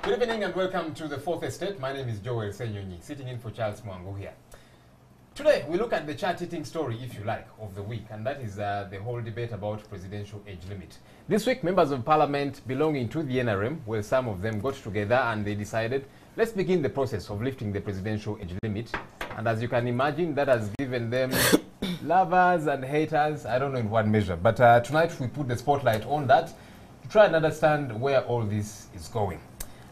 Good evening and welcome to the Fourth Estate. My name is Joel Senyonyi, sitting in for Charles Mwango here. Today, we look at the chat-eating story, if you like, of the week, and that is the whole debate about presidential age limit. This week, members of parliament belonging to the NRM, well, some of them got together and they decided, let's begin the process of lifting the presidential age limit. And as you can imagine, that has given them lovers and haters, I don't know in what measure. But tonight, we put the spotlight on that to try and understand where all this is going.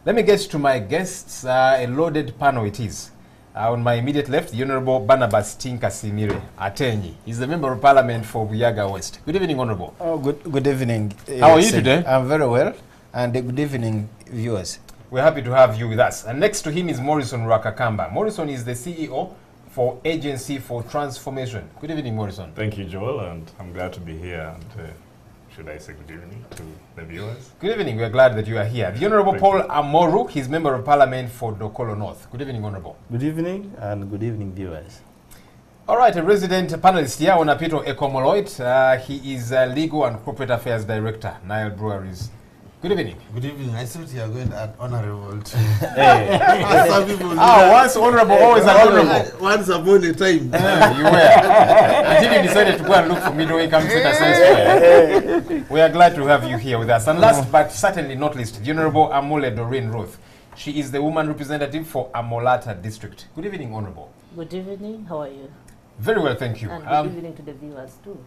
Let me get to my guests. A loaded panel it is. On my immediate left, the Honorable Barnabas Tinkasimire Atenyi. He's the Member of Parliament for Buyaga West. Good evening, Honorable. Oh, good evening. How are you today? I'm very well, and good evening, viewers. We're happy to have you with us. And next to him is Morrison Rwakakamba. Morrison is the CEO for Agency for Transformation. Good evening, Morrison. Thank you, Joel, and I'm glad to be here. And should I say good evening to the viewers? Good evening. We're glad that you are here. The Honorable Paul Amoru, he's Member of Parliament for Dokolo North. Good evening, Honorable. Good evening, and good evening, viewers. All right, a resident panelist here, Onapito Ekomoloit. He is Legal and Corporate Affairs Director, Nile Breweries. Good evening. Good evening. I thought you are going to add honorable too. Hey. Some people once honorable, always an honorable. Once upon a time. You were. Until you decided to go and look for middle income status elsewhere. We are glad to have you here with us. And last but certainly not least, the Honorable Amule Doreen Ruth. She is the woman representative for Amolata District. Good evening, Honorable. Good evening. How are you? Very well, thank you. And good evening to the viewers too.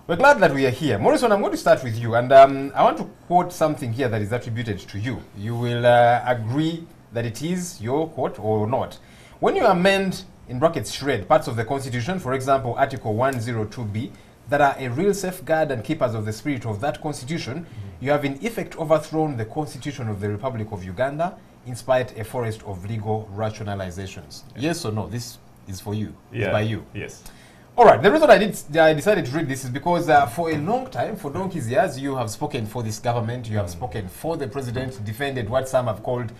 We're glad that we are here. Morrison, I'm going to start with you. And I want to quote something here that is attributed to you. You will agree that it is your quote or not. When you amend, in brackets, shred parts of the Constitution, for example, Article 102B, that are a real safeguard and keepers of the spirit of that Constitution, you have in effect overthrown the Constitution of the Republic of Uganda, inspired a forest of legal rationalizations. Yes or no? This is for you. Yeah. It's by you. Yes. All right, the reason I decided to read this is because for a long time, for donkey's years, you have spoken for this government, you have spoken for the president, defended what some have called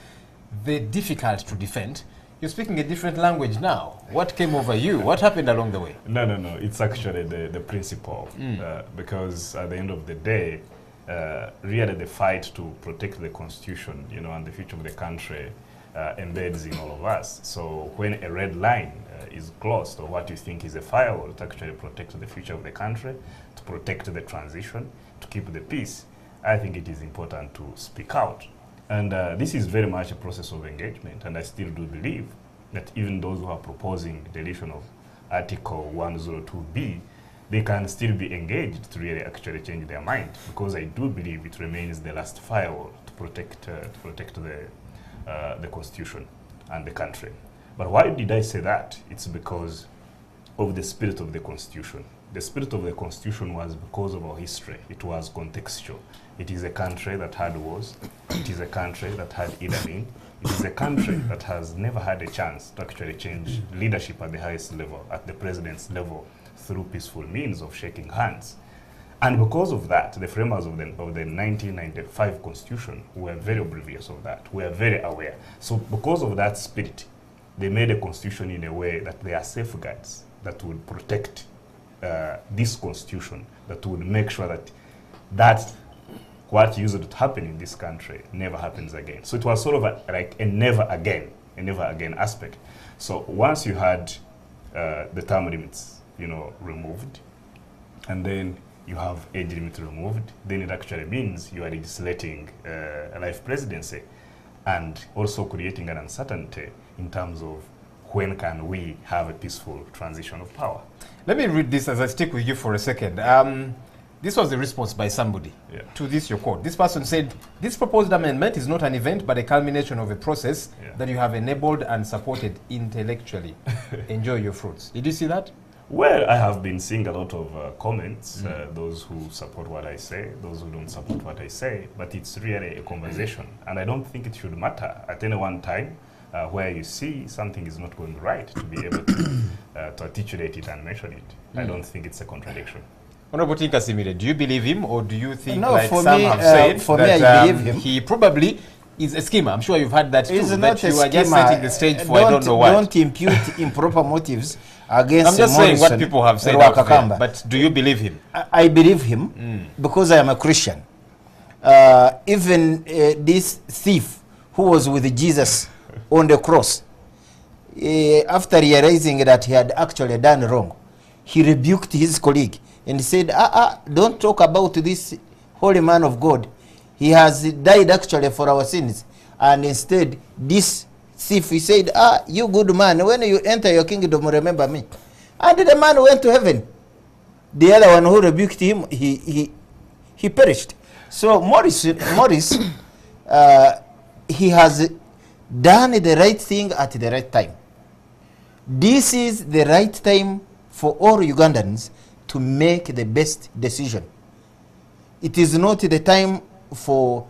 the difficult to defend. You're speaking a different language now. What came over you? What happened along the way? No. It's actually the principle. Because at the end of the day, really the fight to protect the Constitution, and the future of the country embeds in all of us. So when a red line is closed, or what you think is a firewall to actually protect the future of the country, to protect the transition, to keep the peace, I think it is important to speak out. And this is very much a process of engagement, and I still do believe that even those who are proposing deletion of Article 102B, they can still be engaged to really actually change their mind, because I do believe it remains the last firewall to protect the Constitution and the country. But why did I say that? It's because of the spirit of the Constitution. The spirit of the Constitution was because of our history. It was contextual. It is a country that had wars. It is a country that had Idi Amin. It is a country that has never had a chance to actually change leadership at the highest level, at the president's level, through peaceful means of shaking hands. And because of that, the framers of the 1995 Constitution were very oblivious of that, were very aware. So because of that spirit, they made a Constitution in a way that there are safeguards that would protect this Constitution, that would make sure that what used to happen in this country never happens again. So it was sort of like a never again aspect. So once you had the term limits, removed, and then you have age limit removed, then it actually means you are legislating a life presidency, and also creating an uncertainty in terms of when can we have a peaceful transition of power. Let me read this as I stick with you for a second. This was the response by somebody to this, your quote. This person said, this proposed amendment is not an event, but a culmination of a process that you have enabled and supported intellectually. Enjoy your fruits. Did you see that? Well, I have been seeing a lot of comments, those who support what I say, those who don't support what I say, but it's really a conversation. And I don't think it should matter at any one time where you see something is not going right, to be able to articulate it and mention it. I don't think it's a contradiction. Honorable Tinkasimire, do you believe him, or do you think, No, like for some me, have said, for that me, I believe him. he probably is a schemer? I'm sure you've heard that too, It's that not a you are just schema. setting the stage for I don't know what. Don't impute improper motives against I'm just saying what Morrison people have said out there, Rwakakamba. but do you believe him? I believe him because I am a Christian. Even this thief who was with Jesus on the cross, after realizing that he had actually done wrong, he rebuked his colleague and said, don't talk about this holy man of God. He has died actually for our sins. And instead, this thief, he said, you good man, when you enter your kingdom, remember me. And the man went to heaven. The other one who rebuked him, he perished. So Morris, he has done the right thing at the right time. This is the right time for all Ugandans to make the best decision. It is not the time for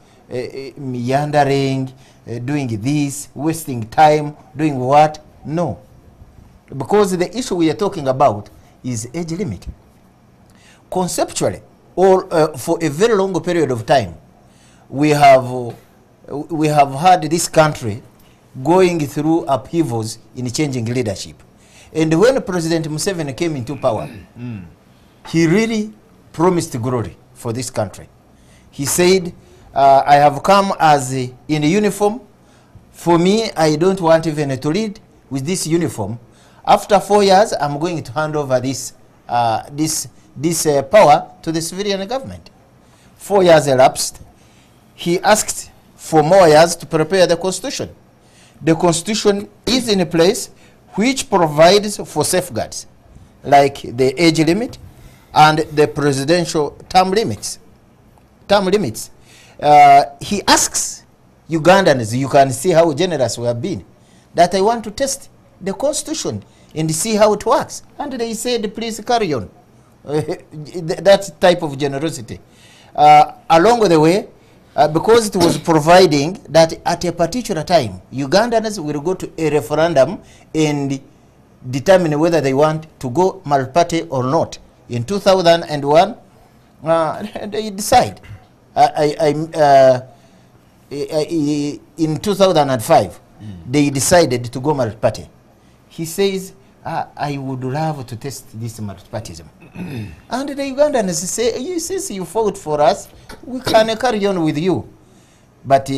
meandering, doing this, wasting time, doing what? No. Because the issue we are talking about is age limit. Conceptually, or for a very long period of time, we have had this country going through upheavals in changing leadership. And when President Museveni came into power, he really promised glory for this country. He said, I have come as in uniform. For me, I don't want even to lead with this uniform. After 4 years, I'm going to hand over this power to the civilian government. 4 years elapsed. He asked for more years to prepare the constitution. The constitution is in a place which provides for safeguards, like the age limit and the presidential term limits. He asks Ugandans, you can see how generous we have been, that I want to test the constitution and see how it works. And they said, please carry on. That type of generosity. Along the way, because it was providing that at a particular time, Ugandans will go to a referendum and determine whether they want to go multi-party or not. In 2001, they decide. In 2005, they decided to go multi-party. He says, I would love to test this multi-partyism. And the Ugandans say, since you fought for us, we can carry on with you. But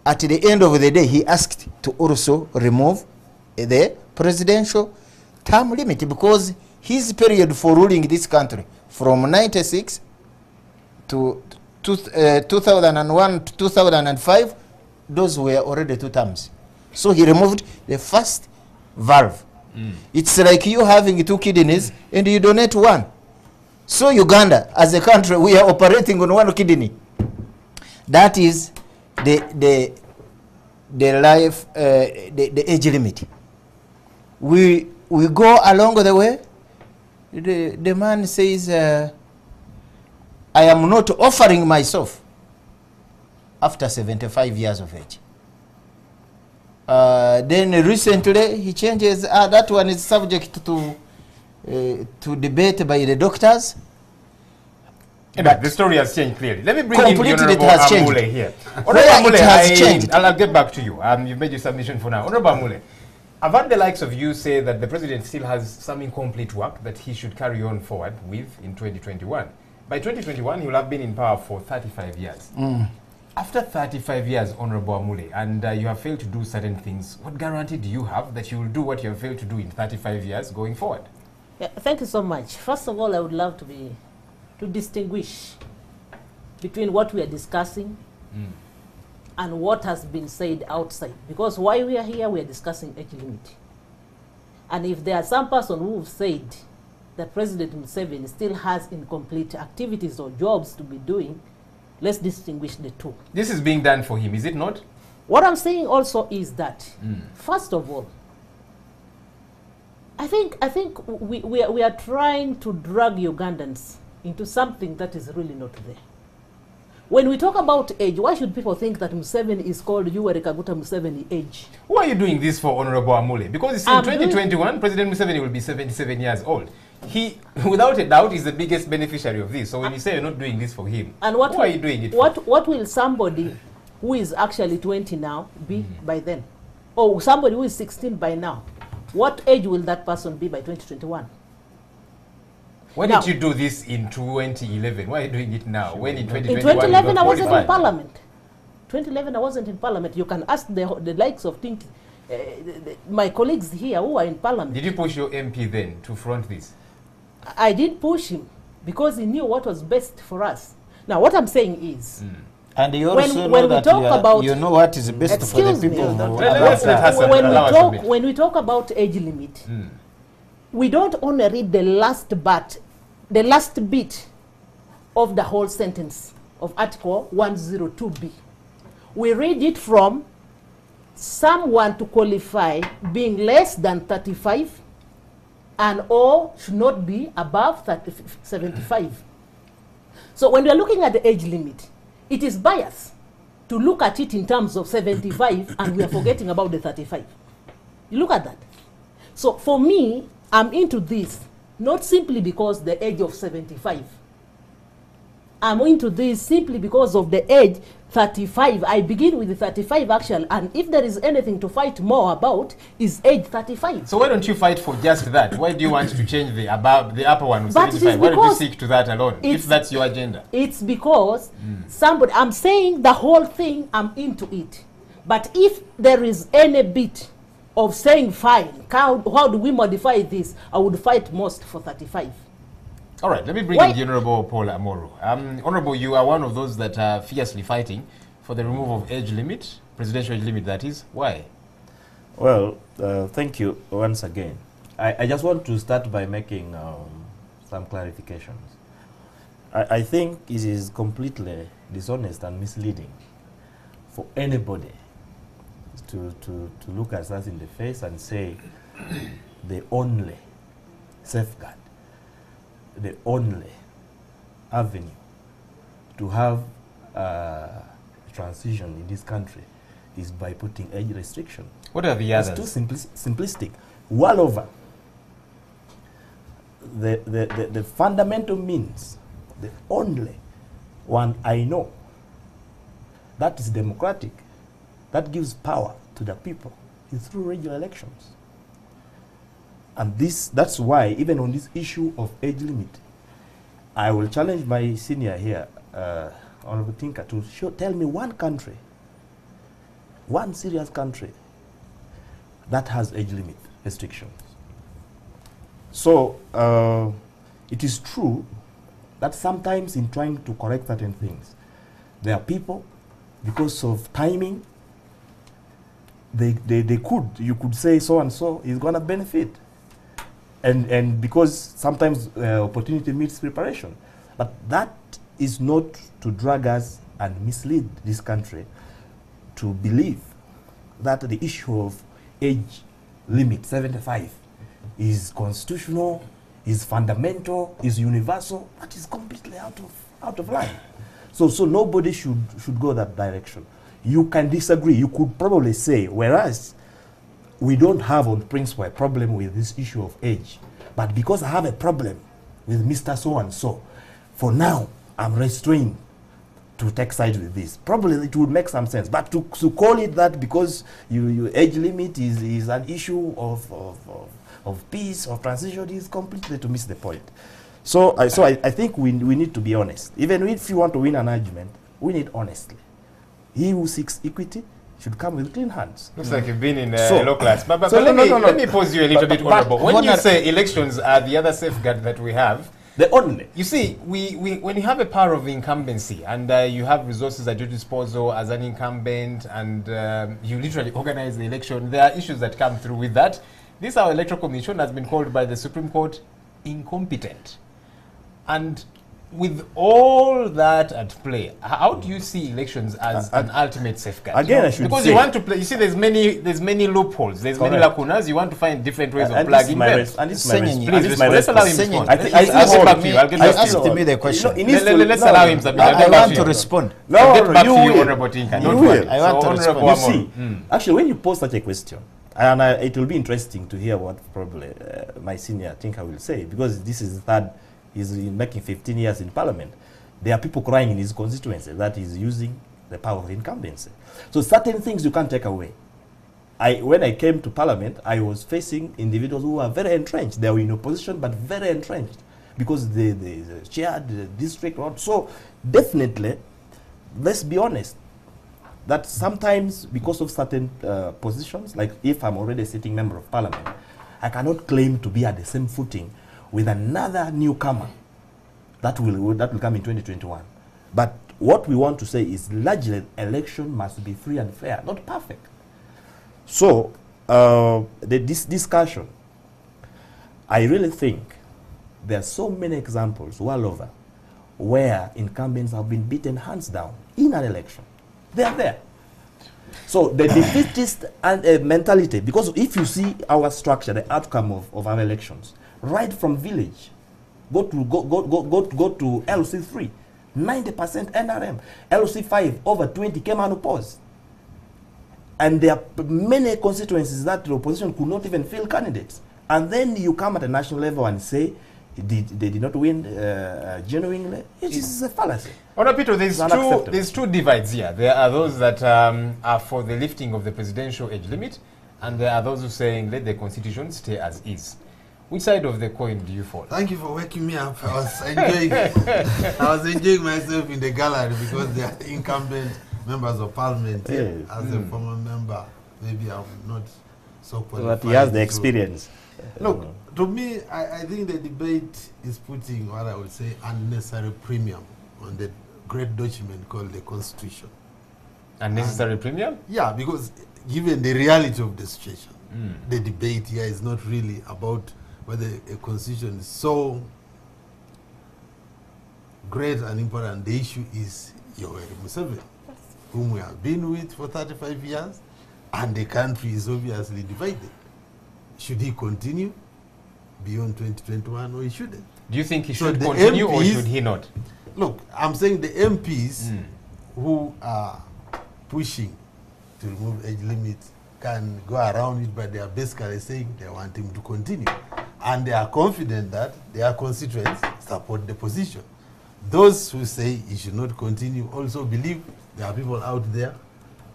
at the end of the day, he asked to also remove the presidential term limit, because his period for ruling this country from 96 to 2001 to 2005, those were already 2 terms. So he removed the first valve. It's like you having 2 kidneys and you donate 1. So Uganda, as a country, we are operating on 1 kidney. That is the life, the age limit. We go along the way. The man says, I am not offering myself after 75 years of age. Then recently he changes, that one is subject to debate by the doctors. But the story has changed clearly. Let me bring in completely Honorable it has changed. Amule here. Where it has changed. I'll get back to you. You've made your submission for now. Honorable Amule, I've heard the likes of you say that the president still has some incomplete work that he should carry on forward with in 2021. By 2021, he will have been in power for 35 years. After 35 years, Honorable Amule, and you have failed to do certain things, what guarantee do you have that you will do what you have failed to do in 35 years going forward? Yeah, thank you so much. First of all, I would love to distinguish between what we are discussing and what has been said outside. Because while we are here, we are discussing age limit. And if there are some person who have said that President Museveni still has incomplete activities or jobs to be doing, let's distinguish the two. This is being done for him, is it not? What I'm saying also is that, first of all, I think we are trying to drag Ugandans into something that is really not there. When we talk about age, why should people think that Museveni is called Yoweri Kaguta Museveni age? Why are you doing this for Honorable Amule? Because in 2021, President Museveni will be 77 years old. He, without a doubt, is the biggest beneficiary of this. So when you say you're not doing this for him, and what why are you doing it for? What will somebody who is actually 20 now be by then? Or somebody who is 16 by now? What age will that person be by 2021? Why did you do this in 2011? Why are you doing it now? When in 2021 in 2011 I wasn't in parliament. 2011, I wasn't in parliament. You can ask the likes of my colleagues here who are in parliament. Did you push your MP then to front this? I did push him because he knew what was best for us. Now, what I'm saying is, And you When- also when know we that talk about- you know what is best for the Excuse me. people. who Let- are let's let outside. Hassan when we allow us a talk bit. when we talk about age limit, we don't only read the last bit of the whole sentence of Article 102B. We read it from someone to qualify being less than 35 and or should not be above 75. So when we are looking at the age limit, it is bias to look at it in terms of 75 and we are forgetting about the 35. You look at that. So for me, I'm into this, not simply because the age of 75. I'm into this simply because of the age 35. I begin with the 35 actually, and if there is anything to fight more about, is age 35. So why don't you fight for just that? Why do you want to change the upper one with But it is 75? Why don't you because stick to that alone, if it's- that's your agenda? It's because somebody, I'm saying the whole thing, I'm into it. But if there is any bit of saying, fine, how do we modify this, I would fight most for 35. All right, let me bring Why- in the Honorable Paul Amoro. Honorable, you are one of those that are fiercely fighting for the removal of age limit, presidential age limit that is. Why? Well, thank you once again. I just want to start by making some clarifications. I think it is completely dishonest and misleading for anybody to look at us in the face and say the only safeguard, the only avenue to have transition in this country is by putting age restriction. What are the It's others? too simplistic. Well over. The fundamental means, the only one I know, that is democratic, that gives power to the people, is through regular elections. And that's why, even on this issue of age limit, I will challenge my senior here, Honorable Tinker, to tell me one country, one serious country that has age limit restrictions. So it is true that sometimes in trying to correct certain things, there are people, because of timing, you could say so and so is going to benefit. And because sometimes opportunity meets preparation. But that is not to drag us and mislead this country to believe that the issue of age limit, 75, is constitutional, is fundamental, is universal. That is completely out of line. So nobody should go that direction. You can disagree. You could probably say, whereas we don't have on principle a problem with this issue of age, but because I have a problem with Mr. So-and-so, for now, I'm restrained to take sides with this. Probably it would make some sense, but to call it that because your age limit is an issue of peace, of transition, is completely to miss the point. So I think we need to be honest. Even if you want to win an argument, win it honestly. He who seeks equity should come with clean hands. Looks like you've been in So- law class. But so let no. me pause you a little bit, Honorable. When you Honor- say elections are the other safeguard that we have, The only. you see, when you have a power of incumbency and you have resources at your disposal as an incumbent and you literally organize the election, there are issues that come through with that. This our electoral commission has been called by the Supreme Court incompetent. And with all that at play, how do you see elections as an ultimate safeguard? Again, I should because say- you want to play. You see, there's many loopholes. There's many Correct. lacunas. You want to find different ways of And this is plugging my them. and this is my Senyi, res- Please, and this is my let's allow him response. respond. I Let's- think- let's I- get I- back to you. I'll get back to ask you. me the question. It needs to- Let's no, allow him something. I I'll get back want to to you. respond. No, I'll get back you to you, will. Honorable Tinka. You Don't will. worry. I want to Honorable respond. You Amoro. see, actually, when you pose such a question, and it will be interesting to hear what probably my senior Tinker will say, because this is the third, he's making 15 years in Parliament. There are people crying in his constituency that he's using the power of incumbency. So certain things you can't take away. When I came to Parliament, I was facing individuals who were very entrenched. They were in opposition, but very entrenched because they chaired the district. So definitely, let's be honest, that sometimes because of certain positions, like if I'm already a sitting member of parliament, I cannot claim to be at the same footing with another newcomer that will come in 2021. But what we want to say is largely election must be free and fair, not perfect. So this discussion, I really think there are so many examples all over where incumbents have been beaten hands down in an election. They are there. So the defeatist mentality, because if you see our structure, the outcome of our elections, right from village, go to LC3, 90% NRM, LC5 over 20 came unopposed. And there are many constituencies that the opposition could not even field candidates. And then you come at the national level and say they did not win genuinely. It is a fallacy. Honorable, there's two divides here. There are those that are for the lifting of the presidential age limit, and there are those who are saying let the constitution stay as is. Which side of the coin do you fall? Thank you for waking me up. I was enjoying myself in the gallery because they are incumbent members of parliament. Yes. As a former member, maybe I'm not so qualified. But he has the experience. Look, to me, I think the debate is putting what I would say unnecessary premium on the great document called the Constitution. Unnecessary premium? Yeah, because given the reality of the situation, the debate here is not really about whether a constitution is so great and important. The issue is Yoweri Museveni, whom we have been with for 35 years, and the country is obviously divided. Should he continue beyond 2021 or he shouldn't? Do you think he So should the continue or MPs should he not? Look, I'm saying the MPs who are pushing to remove age limits can go around it, but they are basically saying they want him to continue. And they are confident that their constituents support the position. Those who say he should not continue also believe there are people out there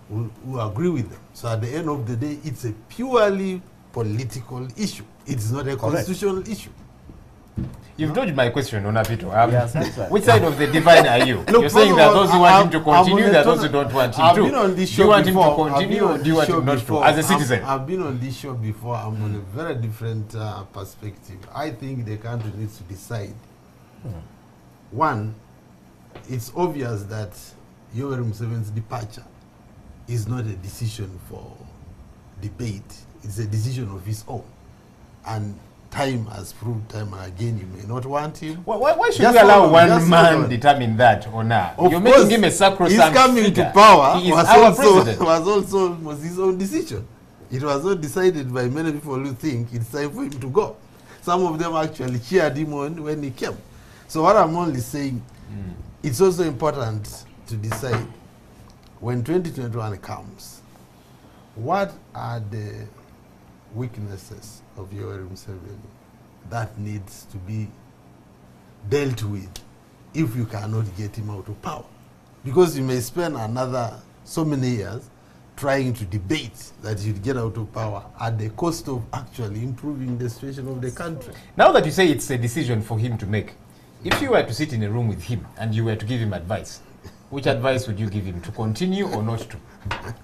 who agree with them. So at the end of the day, it's a purely political issue. It is not a constitutional issue. You've dodged my question, Onapito. Yes, that's right. Which side of the divide are you? Look, You're saying there are those who want him to continue, there are those who total- don't want him I've to. been on this Do show you want before. him to I've been continue on or do you this want show him not to? before. As a citizen. I've been on this show before. I'm on a very different perspective. I think the country needs to decide. One, it's obvious that Yoweri Museveni's departure is not a decision for debate. It's a decision of his own. And time has proved time and again you may not want him. Why should Just we allow hold on, one just man hold on. determine that or not? Of You're course, making him a sacrosanct his coming figure. to power He is was our also, president. was his own decision. It was not decided by many people who think it's time for him to go. Some of them actually cheered him on when he came. So what I'm only saying, it's also important to decide when 2021 comes, what are the weaknesses of Yoweri Museveni that needs to be dealt with if you cannot get him out of power? Because you may spend another so many years trying to debate that you'd get out of power at the cost of actually improving the situation of the country. Now that you say it's a decision for him to make, if you were to sit in a room with him and you were to give him advice, which advice would you give him, to continue or not to?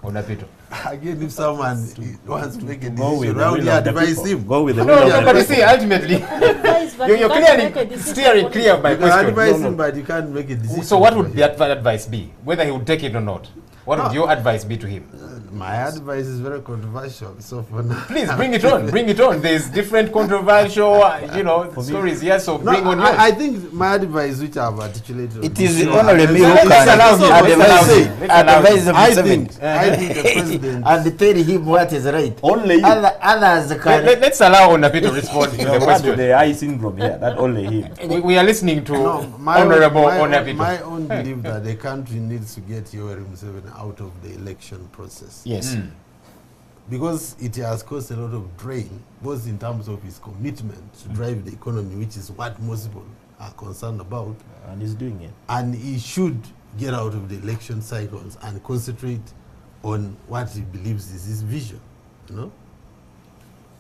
Onapito. Again, if someone wants to make a Go with decision, the how do will you of the advise people. him? Go with the No, will no, of but the you people. see, ultimately, Advice, but you're you can't make a clearly decision steering for clear of my You can question. advise No, him, no. but you can't make a decision. So what for would him. that advice be? Whether he would take it or not? What would No. your advice be to him? My advice is very controversial. So for now, Please bring it on. Bring it on. There's different controversial, stories here. So no, bring on yours. I think my advice, which I've articulated, on It this is show, only and me who Let's can allow him. Let's allow advise him. I Museveni think the president. and tell him what is right. Only you. Others can. Let's allow Onapito to respond to the What question. the eye syndrome here? That only him. We are listening to No, Honorable my Onapito. own belief that the country needs to get Yoweri Museveni out of the election process. Yes. Because it has caused a lot of drain, both in terms of his commitment to drive the economy, which is what most people are concerned about, And he's doing it. and he should get out of the election cycles and concentrate on what he believes is his vision. You know?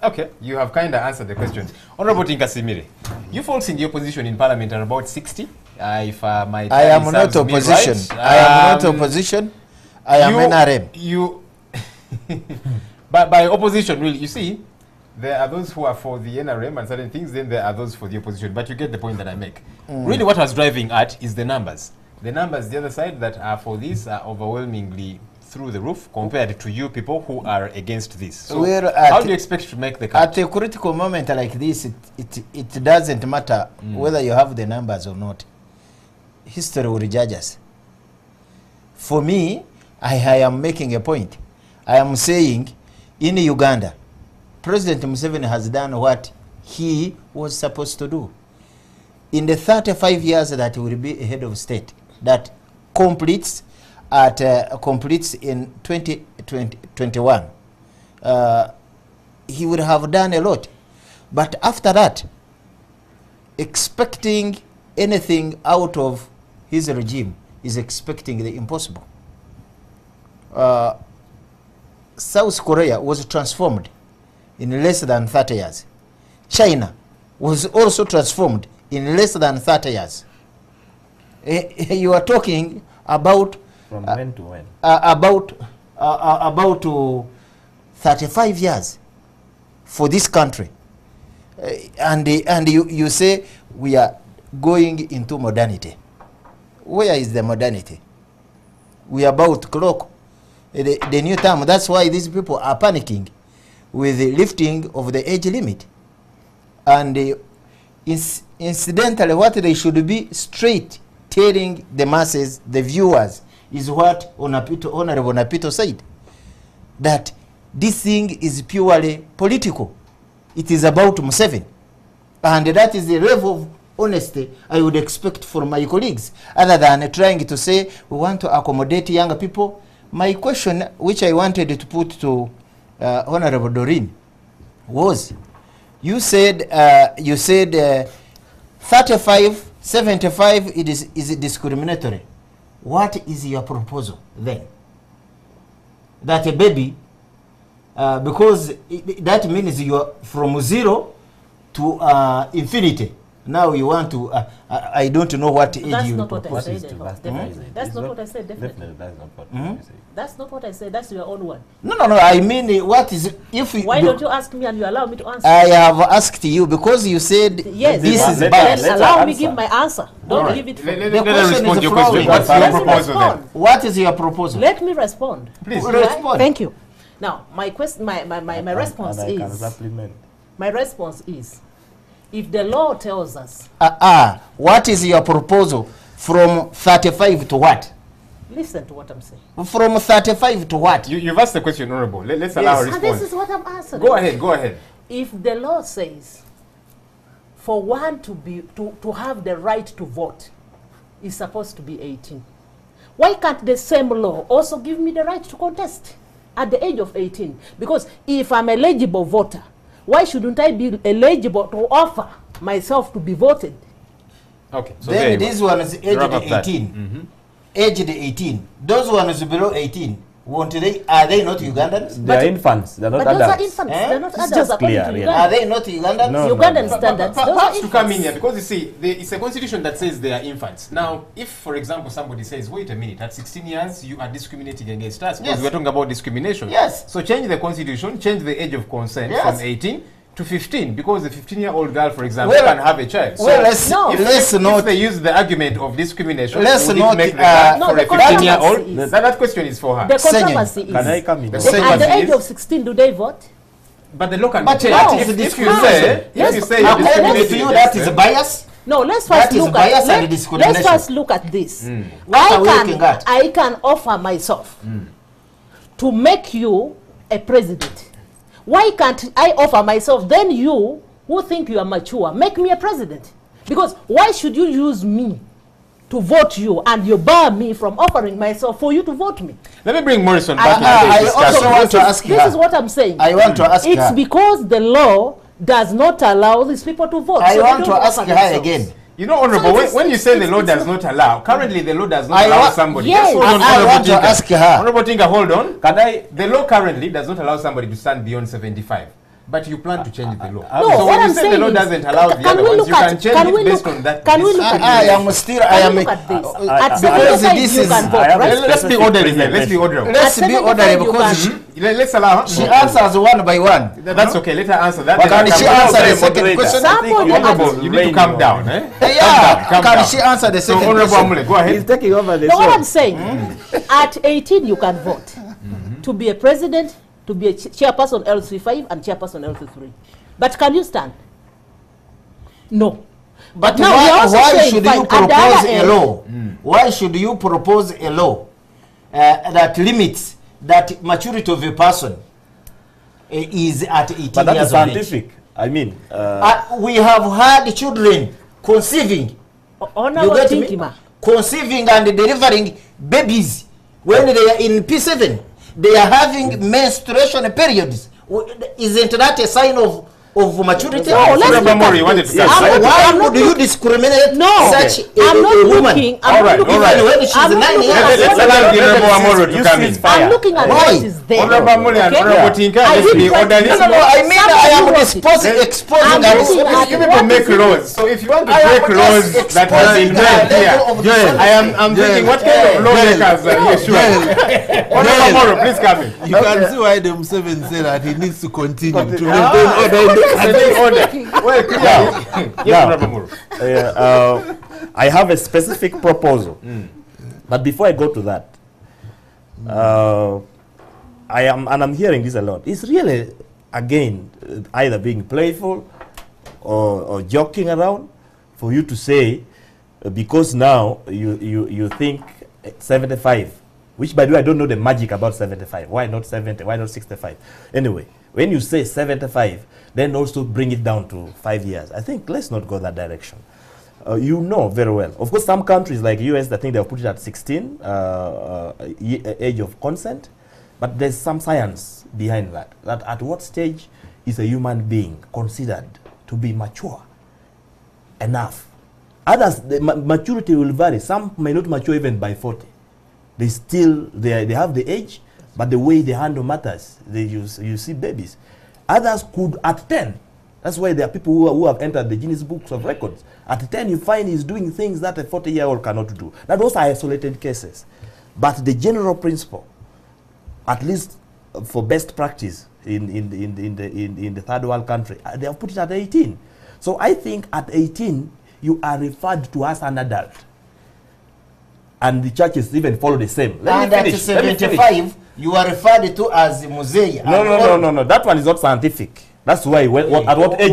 Okay, you have kind of answered the question. Honorable Tinkasimire, you folks in the opposition in Parliament are about 60. If my I am tally not serves me opposition. right. I am not opposition. I am NRM. You, by opposition, really, you see, there are those who are for the NRM and certain things, then there are those for the opposition. But you get the point that I make. Really, what I was driving at is the numbers. The numbers, the other side that are for this are overwhelmingly through the roof compared to you people who are against this. So how do you expect to make the cut? At a critical moment like this, it doesn't matter whether you have the numbers or not. History will judge us. For me, I am making a point. I am saying in Uganda, President Museveni has done what he was supposed to do. In the 35 years that he will be a head of state, that completes in 2021, he would have done a lot. But after that, expecting anything out of his regime is expecting the impossible. South Korea was transformed in less than 30 years. China was also transformed in less than 30 years. You are talking about From when to when? about 35 years for this country. And you say we are going into modernity. Where is the modernity? We are about to clock the new term. That's why these people are panicking with the lifting of the age limit. And incidentally, what they should be straight telling the masses, the viewers, is what Honorable Napito said, that this thing is purely political. It is about Museveni. And that is the level of honesty I would expect from my colleagues, other than trying to say we want to accommodate younger people. My question, which I wanted to put to Honorable Doreen, was, you said 35, 75 is discriminatory. What is your proposal then? That a baby, because that means you are from 0 to infinity. Now you want to, I don't know what age That's you not what I propose. said. Definitely. That's not what I said. Definitely. That's not what you say. That's not what I said. That's your own one. No, I mean, what is, if you, Why don't you ask me and you allow me to answer? I have asked you because you said Yes, this but is then biased. Let her allow me answer. give my answer. Don't Alright. give it for Let The her question respond is to your flowing. question. What's Let your me proposal then? respond. What is your proposal? Let me respond. Please. Respond. Thank you. Now, my question, my response And I can is, supplement. my response is, if the law tells us, What is your proposal from 35 to what? listen to what I'm saying. From 35 to what? You've asked the question, Honorable. Let's allow a And this response. is what I'm answering. Go ahead. If the law says, for one to have the right to vote, is supposed to be 18, why can't the same law also give me the right to contest at the age of 18? Because if I'm eligible voter, why shouldn't I be eligible to offer myself to be voted? Okay. So Then there you these go. ones Wrap up aged that. 18. Aged 18. Those ones below 18, won't they? Are they not Ugandans? They are infants. They're not But those are adults. infants. Eh? They're not It's adults just according clear, to really. Uganda. Are they not Ugandans? No. Ugandan But standards. Those are perhaps to come in infants. here, because you see, it's a constitution that says they are infants. Now, if, for example, somebody says, wait a minute, at 16 years, you are discriminating against us, because Yes. we're talking about discrimination. Yes. So change the constitution, change the age of consent Yes. from 18 to 15, because the 15-year-old girl, for example, Well, can have a child. So well, let's No. let's if not. they use the argument of discrimination, Let's would not, it make the uh, cut No, for the a 15-year-old? controversy is- That question is for her. The Senor, controversy Can I is, come in? The Senor, at the controversy age is- of 16, do they vote? But the law can But change. that is If you discrimination. say, Yes, if you say but you're According to discriminating you, that is against bias. No, let's That first is look bias at and discrimination. let's first look at this. What are we looking at? I can offer myself to make you a president. Why can't I offer myself? Then you, who think you are mature, make me a president. Because why should you use me to vote you and you bar me from offering myself for you to vote me? Let me bring Morrison back into I this also discussion. want to ask This her. is what I'm saying. I want to ask It's her. because the law does not allow these people to vote. I so they want to don't ask offer her themselves. again. You know, Honorable, So it's- when you say the law it's does not allow, currently the law does not I allow wa- somebody. Yes. Just hold on, I Honorable want to Tinker. ask her. Honorable Tinker, hold on. Can I? The law currently does not allow somebody to stand beyond 75. But you plan to change the law. No, so what when I'm you say saying the law is, doesn't allow the can other we ones, look you can at- change can it we based look- on that. can we look at I am still, I Can am, we look at this? uh, At because 75 this you is, can vote, I have a right? Let's be orderly here. Let's be orderly. let's At be 75 orderly you because can- Let's allow her. she answers one by one. That's okay. Let her answer that. But Then can I'll she come back. answer the Okay, second moderator. question? Somebody Honorable, has- you need to calm down. Eh? Yeah, Calm can down. she answer the So, second Honorable question? Amule, go ahead. He's taking over the No, what show. I'm saying, at 18 you can vote to be a president, to be a chairperson L35 and chairperson L33. But can you stand? No. But now we are why, also why saying, should fine, you at the other propose a end- law? Why should you propose a law that limits that maturity of a person is at 18 But that years is of age? scientific. I mean, We have had children conceiving, Honorable you get me? Tinkima, Conceiving and delivering babies when they are in P7. They are having menstruation periods. Isn't that a sign of maturity? No, let's Honorable look Mori, at you wanted this. to say I'm something. not- Why I'm not would you discriminate No, such I'm not a woman? looking. All I'm right, looking all right. at- Even when she's I'm 9 looking years. at Let's what- allow the Honorable Amoro to You come see in. it's fire. I'm looking at Why? what is there. Honorable Amule and Okay? Honorable Tinka, I let's didn't be try to orderly. No, no, no, I mean I am exposing I'm and looking at You people what make is it? laws. So if you want to I am break just laws that have been exposing the made here, level of Joel, dishonest. I'm Joel, thinking, what kind of lawmakers are you sure? Honorable Moro, please come in. You can see why the Museveni said that he needs to continue to maintain Ah, order in the country. Setting order. Well, clear. Yes, Now- Honorable Moro. I have a specific proposal. But before I go to that, I'm hearing this a lot. It's really, again, either being playful or joking around for you to say, because now you think 75, which by the way, I don't know the magic about 75. Why not 70? Why not 65? Anyway, when you say 75, then also bring it down to 5 years. I think let's not go that direction. You know very well. Of course, some countries like US, I think they'll put it at 16, age of consent. But there's some science behind that. That at what stage is a human being considered to be mature enough? Others, the maturity will vary. Some may not mature even by 40. They have the age, but the way they handle matters, you see babies. Others could at 10. That's why there are people who have entered the Guinness Books of Records. At 10, you find he's doing things that a 40-year-old cannot do. Now, those are isolated cases. But the general principle, at least for best practice in the third world country, they have put it at 18. So I think at 18, you are referred to as an adult. And the churches even follow the same. And at 75, you are referred to as Muzei. No. That one is not scientific. That's why at what age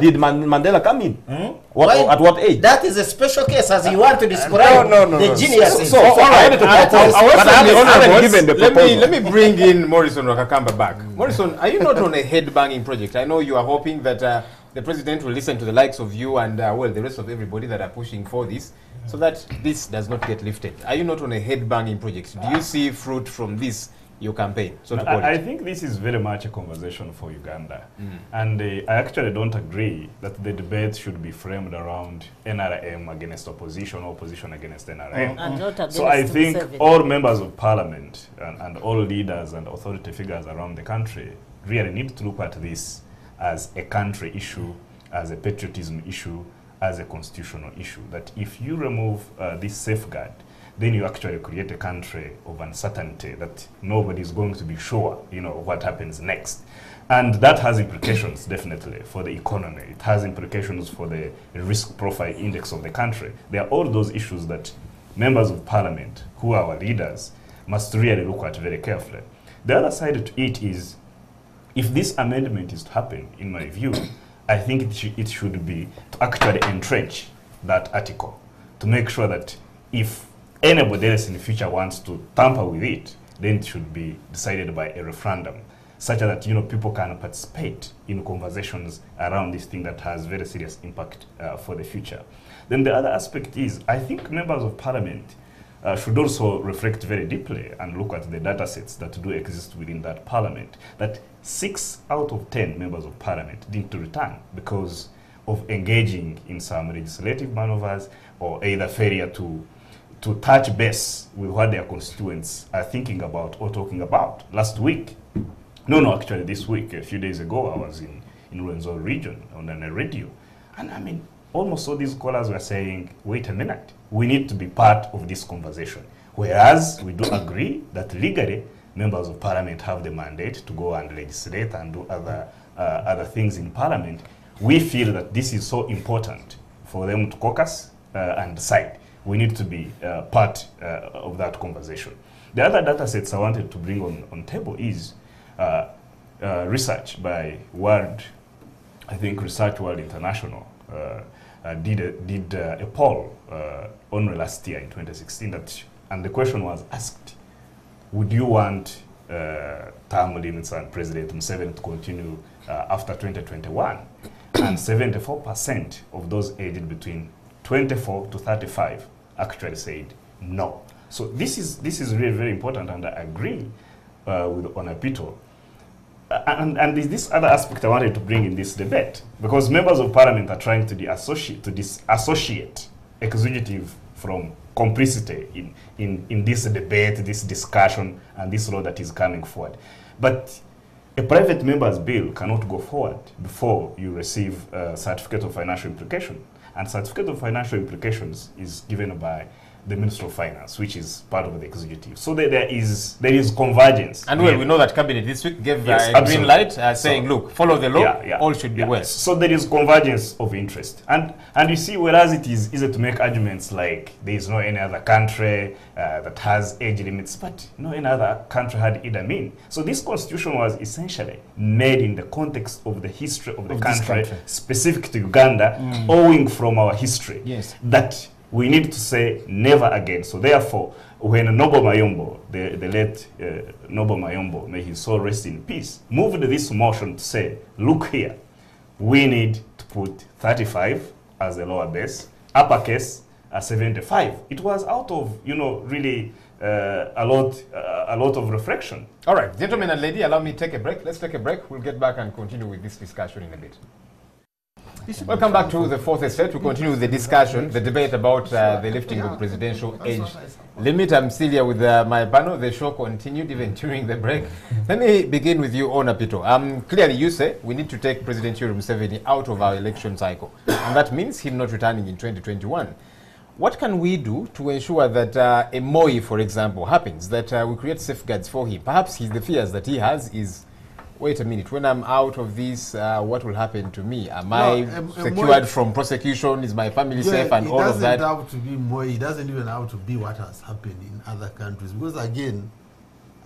did Mandela come in? At what age? That is a special case, as you want to describe the geniuses. So all right. Let me bring in Morrison Wakakamba back. Morrison, are you not on a head-banging project? I know you are hoping that the president will listen to the likes of you and the rest of everybody that are pushing for this, so that this does not get lifted. Are you not on a head-banging project? Do you see fruit from this, your campaign? So to call I it? think this is very much a conversation for Uganda. And I actually don't agree that the debate should be framed around NRM against opposition or opposition against NRM. And not against So I think 27. all members of parliament and all leaders and authority figures around the country really need to look at this as a country issue, as a patriotism issue, as a constitutional issue. That if you remove this safeguard, then you actually create a country of uncertainty that nobody is going to be sure, what happens next. And that has implications, definitely, for the economy. It has implications for the risk profile index of the country. There are all those issues that members of parliament, who are our leaders, must really look at very carefully. The other side to it is, if this amendment is to happen, in my view, I think it should be to actually entrench that article, to make sure that if anybody else in the future wants to tamper with it, then it should be decided by a referendum, such that people can participate in conversations around this thing that has very serious impact for the future. Then the other aspect is, I think members of parliament should also reflect very deeply and look at the data sets that do exist within that parliament, that 6 out of 10 members of parliament need to return because of engaging in some legislative maneuvers or either failure to touch base with what their constituents are thinking about or talking about. Last week, No, actually this week, a few days ago, I was in Rwenzori region on a radio. And I mean, almost all these callers were saying, wait a minute, we need to be part of this conversation. Whereas we do agree that legally, members of parliament have the mandate to go and legislate and do other things in parliament. We feel that this is so important for them to caucus and decide. We need to be part of that conversation. The other data sets I wanted to bring on table is research by Research World International did a poll only last year in 2016, and the question was asked, would you want term limits and President Museveni to continue after 2021? And 74% of those aged between 24 to 35 actually said no. So this is really very important, and I agree with Onapito. And there's this other aspect I wanted to bring in this debate, because members of parliament are trying to disassociate executive from complicity in this debate, this discussion, and this law that is coming forward. But a private member's bill cannot go forward before you receive a certificate of financial implication. And certificate of financial implications is given by the Minister of Finance, which is part of the executive. So there is convergence. And well, we know that Cabinet this week gave Yes, a green light saying, look, follow the law, Yeah. all should be well. So there is convergence of interest. And you see, whereas it is easy to make arguments like there is no any other country that has age limits, but no any other country had Idi Amin. So this constitution was essentially made in the context of the history of the country, specific to Uganda, owing from our history. Yes. That we need to say never again. So therefore, when Noble Mayombo, the late Noble Mayombo, may his soul rest in peace, moved this motion to say, look here, we need to put 35 as the lower base, uppercase as 75. It was out of, really a lot of reflection. All right, gentlemen and lady, allow me to take a break. Let's take a break. We'll get back and continue with this discussion in a bit. Welcome back to the fourth estate. We continue with the discussion, the debate about the lifting of presidential age limit. I'm still here with my panel. The show continued even during the break. Let me begin with you, Onapito. Clearly, you say we need to take President Yoweri Museveni out of our election cycle, and that means him not returning in 2021. What can we do to ensure that a Moi, for example, happens, that we create safeguards for him? Perhaps the fears that he has is, wait a minute, when I'm out of this, what will happen to me? Am I secured from prosecution? Is my family safe and all of that? It doesn't have to be Moi. It doesn't even have to be what has happened in other countries. Because again,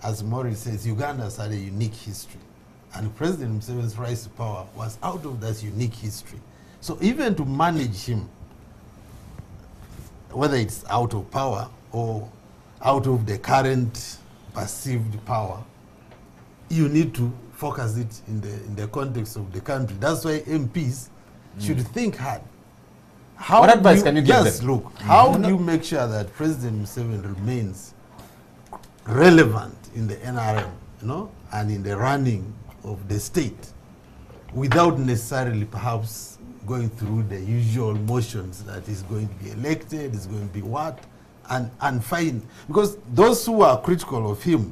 as Maurice says, Uganda has had a unique history. And President Museveni's rise to power was out of that unique history. So even to manage him, whether it's out of power or out of the current perceived power, you need to focus it in the context of the country. That's why MPs should think hard. What advice can you give them? Look, how do you make sure that President Museveni remains relevant in the NRM, and in the running of the state, without necessarily perhaps going through the usual motions that is going to be elected, is going to be what, and fine. Because those who are critical of him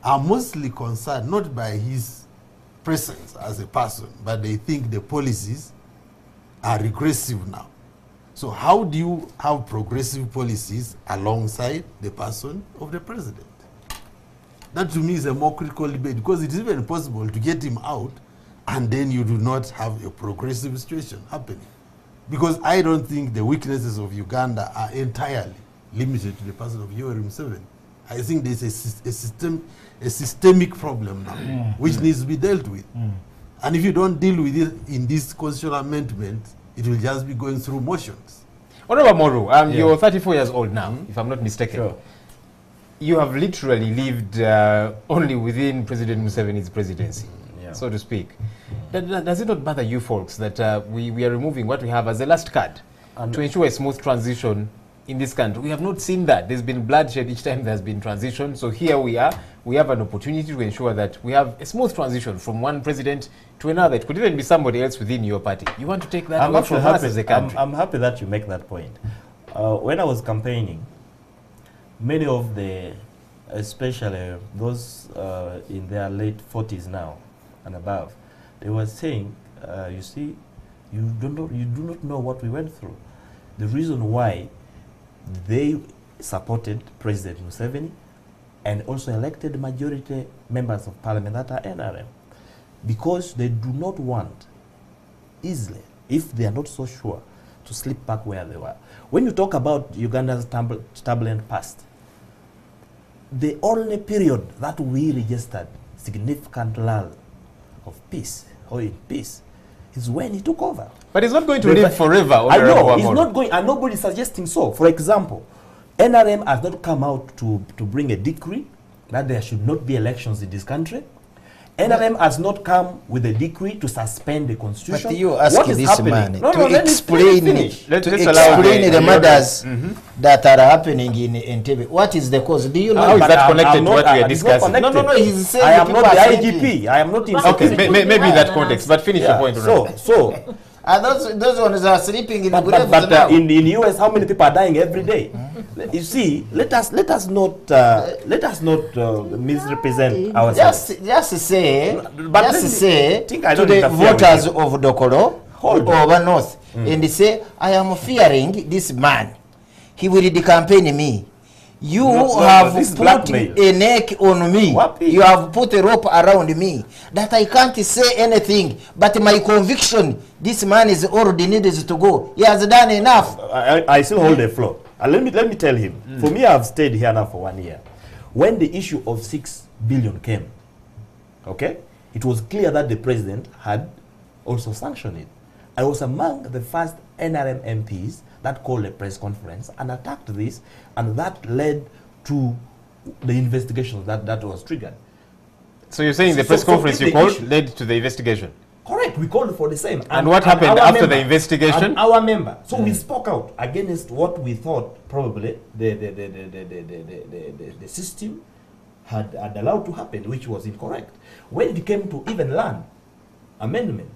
are mostly concerned not by his presence as a person, but they think the policies are regressive now. So how do you have progressive policies alongside the person of the president? That to me is a more critical debate, because it is even possible to get him out and then you do not have a progressive situation happening. Because I don't think the weaknesses of Uganda are entirely limited to the person of Yoweri Museveni. I think there's a systemic problem now, which needs to be dealt with. And if you don't deal with it in this constitutional amendment, it will just be going through motions. Honorable Moru, you're 34 years old now, if I'm not mistaken. Sure. You have literally lived only within President Museveni's presidency, so to speak. Does it not bother you folks that we are removing what we have as a last card to ensure a smooth transition in this country? We have not seen that. There's been bloodshed each time there's been transition. So here we are. We have an opportunity to ensure that we have a smooth transition from one president to another. It could even be somebody else within your party. You want to take that away from us as a country. I'm happy that you make that point. When I was campaigning, many of the especially those in their late 40s now and above, they were saying, you see, you do not know what we went through. The reason why they supported President Museveni and also elected majority members of parliament that are NRM, because they do not want easily, if they are not so sure, to slip back where they were. When you talk about Uganda's turbulent past, the only period that we registered significant lull of peace, or in peace, is when he took over. But it's not going to live forever. I know, it's not going, and nobody is suggesting so. For example, NRM has not come out to bring a decree that there should not be elections in this country. NRM has not come with a decree to suspend the constitution. But you ask this happening? man No, to let me explain, finish. Let's to allow explain the the matters that are happening in Entebbe. What is the cause? Do you know? How is But that I'm connected to not- what we are it's not discussing? connected. No, he's saying I am people not the are IGP. sleeping. I am not in Okay, It could maybe be that higher context, than but finish your Yeah, point. so Those ones are sleeping in the but graves now. in US, how many people are dying every day? You see, let us not misrepresent ourselves. Just say, But let me- think I to don't the interfere with voters you. of Dokoro Hold over North, and say, I am fearing this man. He will decampaign me. You No, have this is put blackmail. a neck on me. Wapi? You have put a rope around me that I can't say anything. But my conviction, this man is already needs to go. He has done enough. I still hold the floor. Let me tell him. For me, I've stayed here now for 1 year. When the issue of 6 billion came, okay, it was clear that the president had also sanctioned it. I was among the first NRM MPs that called a press conference and attacked this, and that led to the investigation that was triggered. So you're saying the So- press so conference if you the called issue- led to the investigation? Correct, we called for the same. And what happened our after the investigation? and our member. So we spoke out against what we thought probably the system had allowed to happen, which was incorrect. When it came to even land amendment,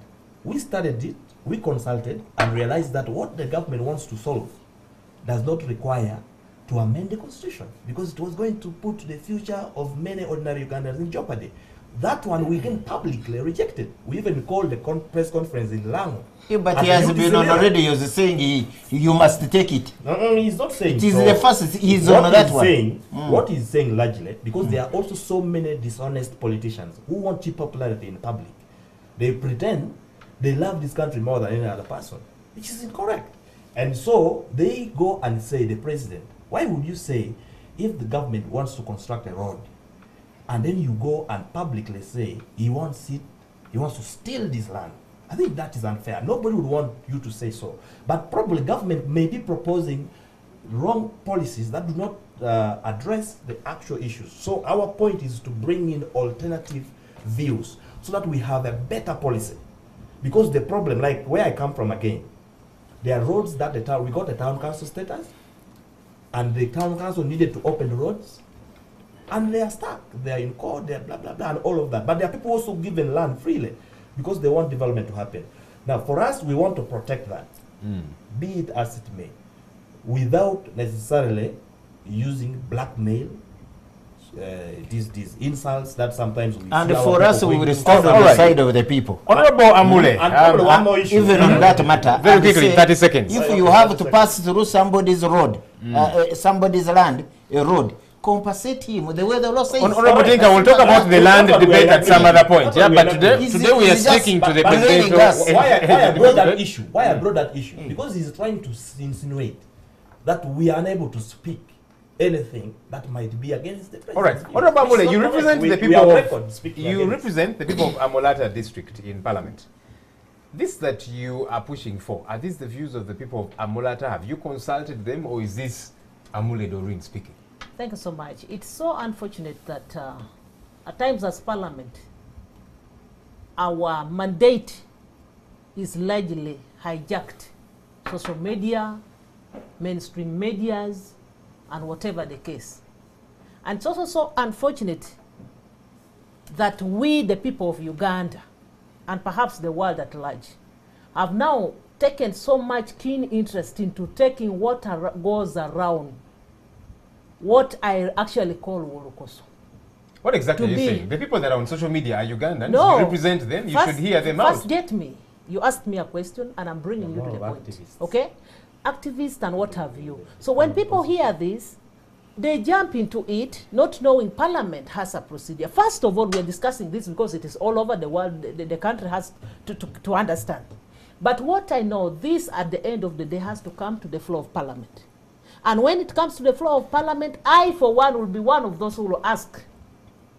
we studied it, we consulted, and realized that what the government wants to solve does not require to amend the constitution, because it was going to put the future of many ordinary Ugandans in jeopardy. That one we again publicly rejected. We even called the press conference in Lango. Yeah, but And he has you been on the disagree. radio saying you must take it. No, he's not saying It is so. the first, he's What on that he's one. saying, What he's saying largely, because there are also so many dishonest politicians who want cheap popularity in public. They pretend they love this country more than any other person, which is incorrect. And so they go and say, the president, why would you say, if the government wants to construct a road, and then you go and publicly say he wants to steal this land? I think that is unfair. Nobody would want you to say so. But probably government may be proposing wrong policies that do not address the actual issues. So our point is to bring in alternative views so that we have a better policy. Because the problem, like where I come from again, there are roads that the town, we got the town council status, and the town council needed to open the roads, and they are stuck. They are in court, they are blah, blah, blah, and all of that. But there are people also given land freely because they want development to happen. Now, for us, we want to protect that, be it as it may, without necessarily using blackmail, these insults that sometimes we And see our for people us, we going will through. stand on All the right. side of the people. Honorable Amule, And probably one more issue. Even on that matter. Very and quickly, say, 30 seconds. If you have to pass through somebody's road, somebody's land, a road, compensate him the way the law says. Honorable Tinka, we'll talk about the land debate at some other point. Yeah, but today He's- we are he's just sticking to the bargaining presidential. us. Why I brought that issue? Why I brought that issue? Because he's trying to insinuate that we are unable to speak anything that might be against the president. All right, Honorable Amule, you represent the people of represent the people of Amolata district in Parliament. This that you are pushing for, are these the views of the people of Amolata? Have you consulted them, or is this Amule Doreen speaking? Thank you so much. It's so unfortunate that at times as Parliament, our mandate is largely hijacked. Social media, mainstream medias, and whatever the case. And it's also so unfortunate that we, the people of Uganda, and perhaps the world at large, have now taken so much keen interest into taking what goes around what I actually call Wolokoso. What exactly To are you be- saying? The people that are on social media are Ugandans. No. You represent them. You should hear them First out. get me. You asked me a question and I'm bringing you to the point. Okay? Activists and what have you. So when people hear this, they jump into it, not knowing Parliament has a procedure. First of all, we are discussing this because it is all over the world. The country has to understand. But what I know, this at the end of the day has to come to the floor of Parliament. And when it comes to the floor of Parliament, I, for one, will be one of those who will ask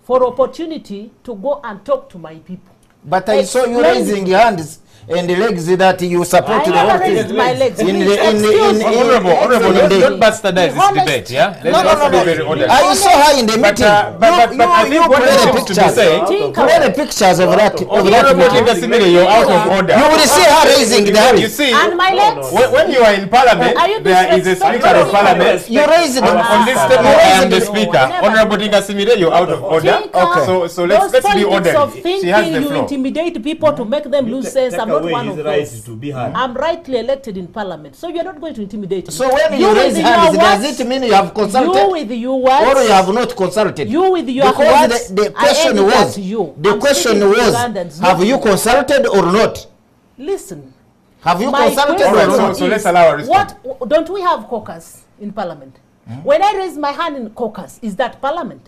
for opportunity to go and talk to my people. But I saw you Explain- raising your hands and the legs that you support I the whole never thing. raised my legs. In Please, the- in the- excuse in- me. Honorable, Excuse me. don't bastardize Be this honest. debate, yeah? No, no, Let's be very honest. I saw her in the meeting. but I think what play seems the to be pictures. saying- Think Play the pictures of that Honorable meeting. Tinka Simile, you're out of order. You will see her raising the You hand. see, And my legs. when you are in Parliament, Are you there is a disrespectful? Speaker of Parliament. You raised the On this table, you I raised am the the- Speaker. Never. Honorable Tinka Simile, you're out of order. Tinka, So let's be those politics orderly. of She thinking has the you floor. intimidate people to make them lose sense. I'm not one of those. to be heard. I'm rightly elected in Parliament, so you're not going to intimidate me. So when you raise with hands, your does words- it mean you have You consulted with your words, or you have not consulted? you with your Because words, the I question aim it was, at you. the I'm question speaking to was, Ugandans, have not you consulted or not? Listen. Have you My consulted question or Alright, not? so is, let's allow a response. What don't we have caucus in Parliament? When I raise my hand in caucus, is that Parliament?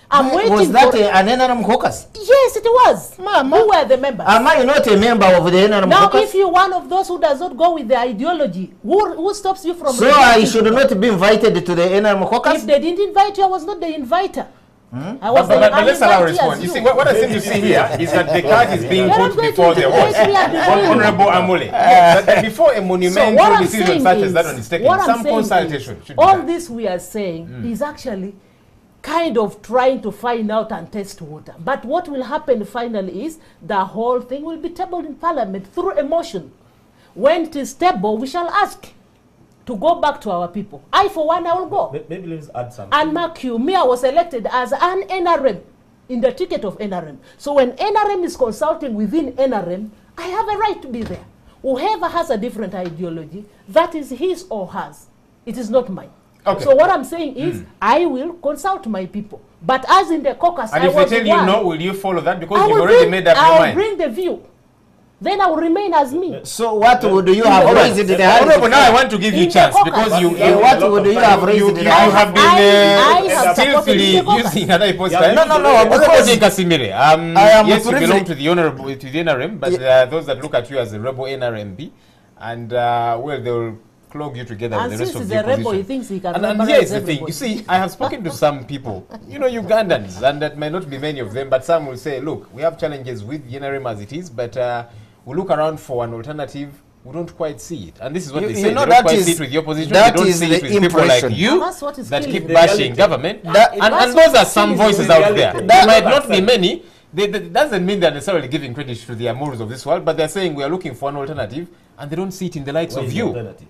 I'm waiting Was that for an NRM caucus? Yes, it was. Mama. Who were the members? Am I not a member of the NRM Now, caucus? if you're one of those who does not go with the ideology, who stops you from? So I rejecting should people? not be invited to the NRM caucus? If they didn't invite you, I was not the inviter. I was But let's allow a uninvitee response. as You see, what I seem to see here is that the card is being You're not put going before to the debate horse. me and debate you. Honorable Amule, that before a So monumental what I'm decision saying such is, as that one is taken, what I'm some saying consultation is, should be all done. this we are saying is actually kind of trying to find out and test water. But what will happen finally is the whole thing will be tabled in Parliament through a motion. When it is tabled, we shall ask to go back to our people. I, for one, I will go. Maybe let's add something. And mark you, me, I was elected as an NRM in the ticket of NRM. So when NRM is consulting within NRM, I have a right to be there. Whoever has a different ideology, that is his or hers. It is not mine. Okay. So what I'm saying is, I will consult my people. But as in the caucus, And I if they was tell you one. no, will you follow that? I Because you've will already bring, made up your I will mind. bring the view. Then I will remain as me. So what would you have All right. raised the hand? Honorable, now I want to give you In a the chance caucus. because you What would you have raised the you hand? have been I have supported skillfully the caucus. using another post. Yeah, no, no, no, Honorable because Tinka Simile, I am yes, you belong privileged. to the honorable to the NRM, but there are those that look at you as a rebel NRMB, and well, they will clog you together And with the rest since of he's the a rebel, he opposition. thinks he can And memorize here is the everybody. thing. You see, I have spoken to some people, you know, Ugandans, and that may not be many of them, but some will say, look, we have challenges with NRM as it is, but we look around for an alternative. We don't quite see it. And this is what You- they you say. know They don't that quite is- see it with the opposition. that They don't is see the it with people like impression. you And that's what is that killing keep the bashing reality. government. That- and that's those what are is some killing voices the out reality. there. That- There might that- not be many. That doesn't mean they're necessarily giving credit to the amours of this world, but they're saying we are looking for an alternative, and they don't see it in the likes What of is the you. alternative?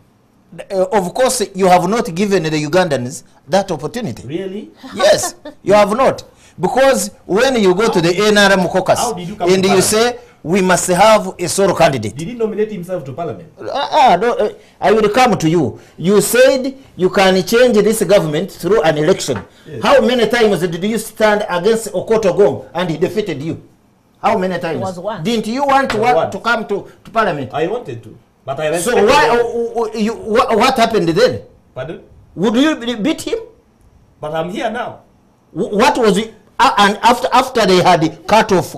Of course, you have not given the Ugandans that opportunity. Really? Yes, you have not. Because when you go to the NRM caucus How did you come and to you Parliament? say, we must have a solo candidate. Did he nominate himself to Parliament? No, I will come to you. You said you can change this government through an election. Yes. How many times did you stand against Okoto Gom and he defeated you? How many times? was once. Didn't you want Once. to come to Parliament? I wanted to, but I So respected why? him. What happened then? Pardon? Would you beat him? But I'm here now. What was it? And after they had carved off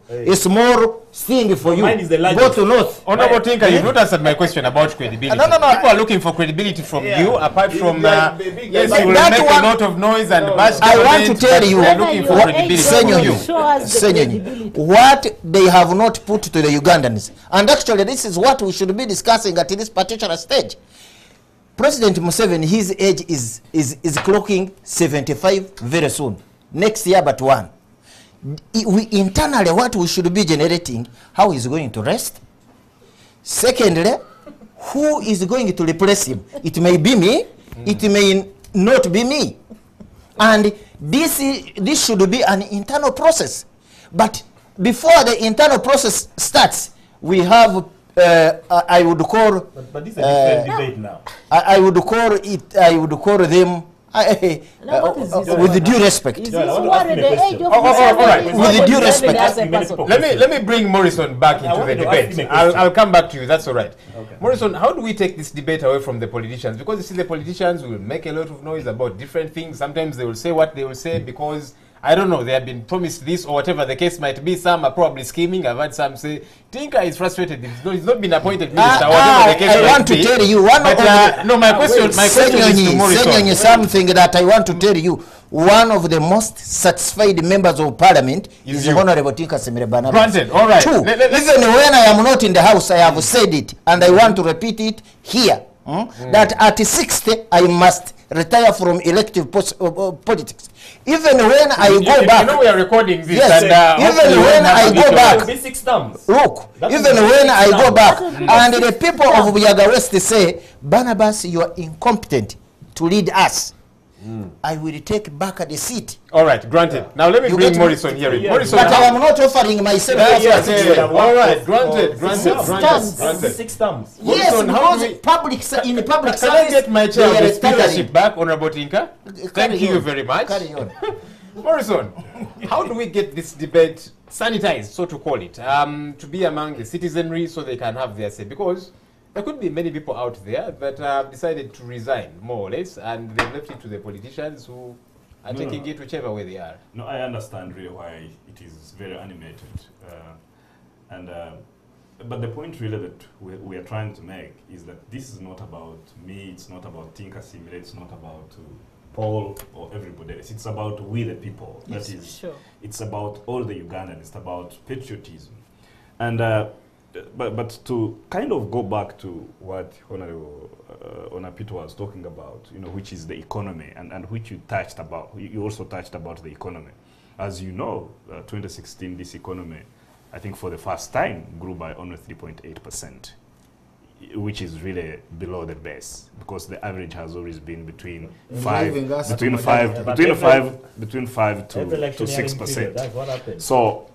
a small thing for you. Mine is the Go largest. to north. Honorable Right. Tinka, you've not answered my question about credibility. No, no, no. People are looking for credibility from Yeah. you, apart from, Like the big yes, guy. you will That make a one- lot of noise and bash I want government, to tell but you- we are Whether looking you for are credibility age from level you. show us the Senor, credibility. what they have not put to the Ugandans, and actually this is what we should be discussing at this particular stage. President Museveni, his age is clocking 75 very soon, next year but one. We internally, what we should be generating, how he's going to rest. Secondly, who is going to replace him? It may be me, it may not be me. And this should be an internal process. But before the internal process starts, we have, I would call, But this is a different debate now. I would call them Now, what is this with about? due respect. Is Yeah, I this want to what ask at him a the age question. of All right. With due respect. as a Ask me many person? Let me bring Morrison back I into the wanted to ask debate. him a question. I'll come back to you. That's all right. Okay. Morrison, how do we take this debate away from the politicians? Because you see, the politicians will make a lot of noise about different things. Sometimes they will say what they will say because I don't know, they have been promised this or whatever the case might be. Some are probably scheming. I've had some say, Tinker is frustrated. He's not been appointed minister, whatever the case I might want to be. tell you one But, of no, my question is to Senyonyi, Morrison. something that I want to tell you. One of the most satisfied members of parliament is you. Honorable Tinka Semire Barnabas. Granted, all right. Two, Let's- even when I am not in the house, I have said it, and I want to repeat it here, that at 60, I must retire from elective politics. Even when I go back, You know we are recording this. Yes, and, even hopefully when I have go it back, It will be 6 terms. look, That even will be when I go six back, terms. and the people of Buyaga West say, Barnabas, you are incompetent to lead us, I will take back the seat. All right, granted. Now let me You bring get me? Morrison here. Yeah. Morrison, But I how- am not offering myself. Yeah, as yeah, a yeah, citizen. yeah. All right, granted, Six granted, terms. granted, That will be granted. 6 terms. Yes, Morrison, how do because we- public in the public Can I service, get my chair they of are the speakership retiring. back, Honorable Tinka? Thank Carry you on. very much. Carry on. Morrison, how do we get this debate sanitized, so to call it, to be among the citizenry so they can have their say? Because there could be many people out there that have decided to resign, more or less, and they've left it to the politicians who are No, taking no. it whichever way they are. No, I understand really why it is very animated. But the point really that we are trying to make is that this is not about me, it's not about Tinka Simile, it's not about Paul or everybody else. It's about we the people. Yes, that is, sure. it's about all the Ugandans. It's about patriotism. And but to kind of go back to what Honorable Onapito was talking about, you know, which is the economy, and which you touched about. You also touched about the economy. As you know, 2016, this economy, I think for the first time, grew by only 3.8%, which is really below the base, because the average has always been between Driving us to between Madrid. between 5 to Every electioneering 6%. period, that's what happened. So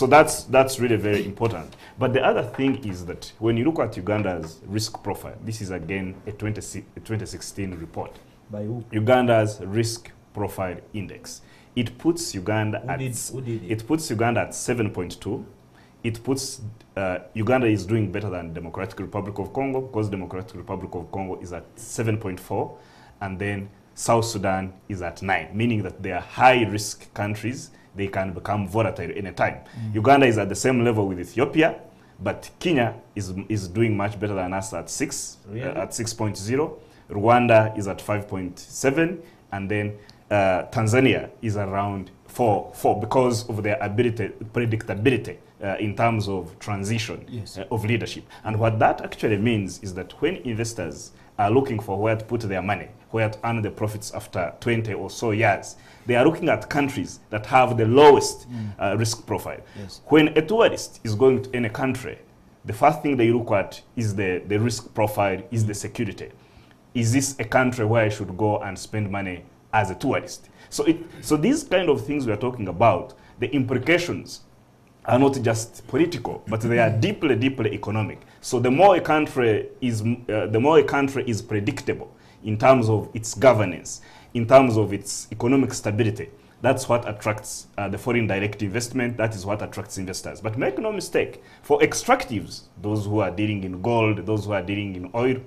that's really very important. But the other thing is that when you look at Uganda's risk profile, this is again a 2016 report. By who? Uganda's risk profile index. It puts Uganda Who at did it? it puts Uganda at 7.2. It puts Uganda is doing better than Democratic Republic of Congo, because Democratic Republic of Congo is at 7.4, and then South Sudan is at 9, meaning that they are high-risk countries. They can become volatile anytime. Uganda is at the same level with Ethiopia, but Kenya is doing much better than us at 6, Really? at 6.0. Rwanda is at 5.7, and then Tanzania is around 4 because of their predictability in terms of transition of leadership. And what that actually means is that when investors are looking for where to put their money, where to earn the profits after 20 or so years, they are looking at countries that have the lowest risk profile. Yes. When a tourist is going to any country, the first thing they look at is the risk profile, is the security. Is this a country where I should go and spend money as a tourist? So these kind of things we are talking about, the implications are not just political, but they are deeply, deeply economic. So the more a country is predictable in terms of its governance, in terms of its economic stability, that's what attracts the foreign direct investment. That is what attracts investors. But make no mistake, for extractives, those who are dealing in gold, those who are dealing in oil,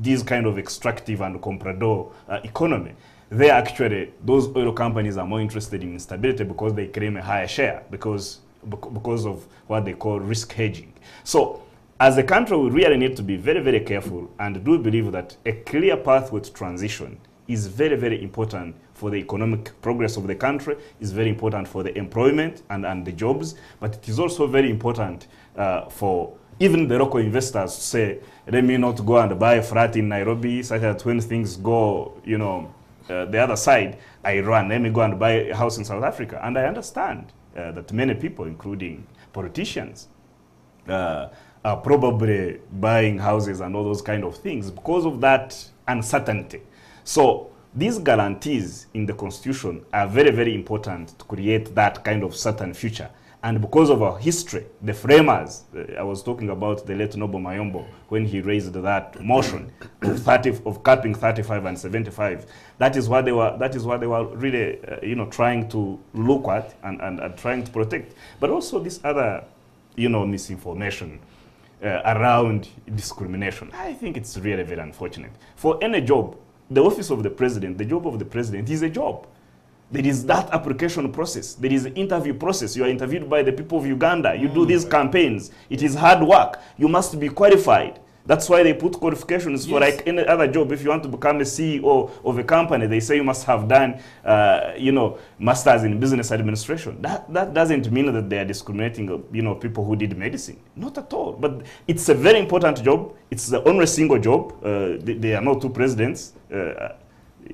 these kind of extractive and comprador economy, those oil companies are more interested in stability because they claim a higher share because of what they call risk hedging. So as a country, we really need to be very, very careful, and do believe that a clear pathway to transition is very, very important for the economic progress of the country, is very important for the employment and the jobs, but it is also very important for even the local investors to say, let me not go and buy a flat in Nairobi, such that when things go, the other side, I run. Let me go and buy a house in South Africa. And I understand that many people, including politicians, are probably buying houses and all those kind of things because of that uncertainty. So these guarantees in the Constitution are very, very important to create that kind of certain future. And because of our history, the framers, I was talking about the late Noble Mayombo when he raised that motion of capping 35 and 75. That is what they were really, trying to look at and trying to protect. But also this other, misinformation around discrimination. I think it's really very unfortunate. For any job, the office of the president, the job of the president is a job. There is that application process. There is an interview process. You are interviewed by the people of Uganda. You do these campaigns. It is hard work. You must be qualified. That's why they put qualifications for like any other job. If you want to become a CEO of a company, they say you must have done, masters in business administration. That doesn't mean that they are discriminating, people who did medicine. Not at all. But it's a very important job. It's the only single job. There are no two presidents.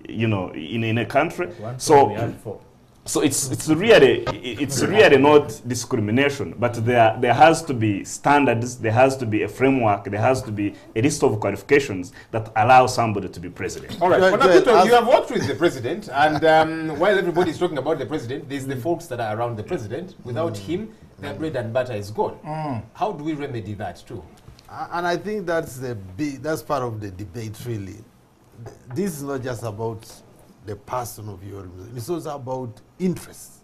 In a country, so it's really not discrimination, but there has to be standards, there has to be a framework, there has to be a list of qualifications that allow somebody to be president. All right, Wanapito, you have worked with the president, and while everybody is talking about the president, there's the folks that are around the president. Without him, their bread and butter is gone. How do we remedy that too? And I think that's part of the debate, really. This is not just about the person of your organization. It's also about interests.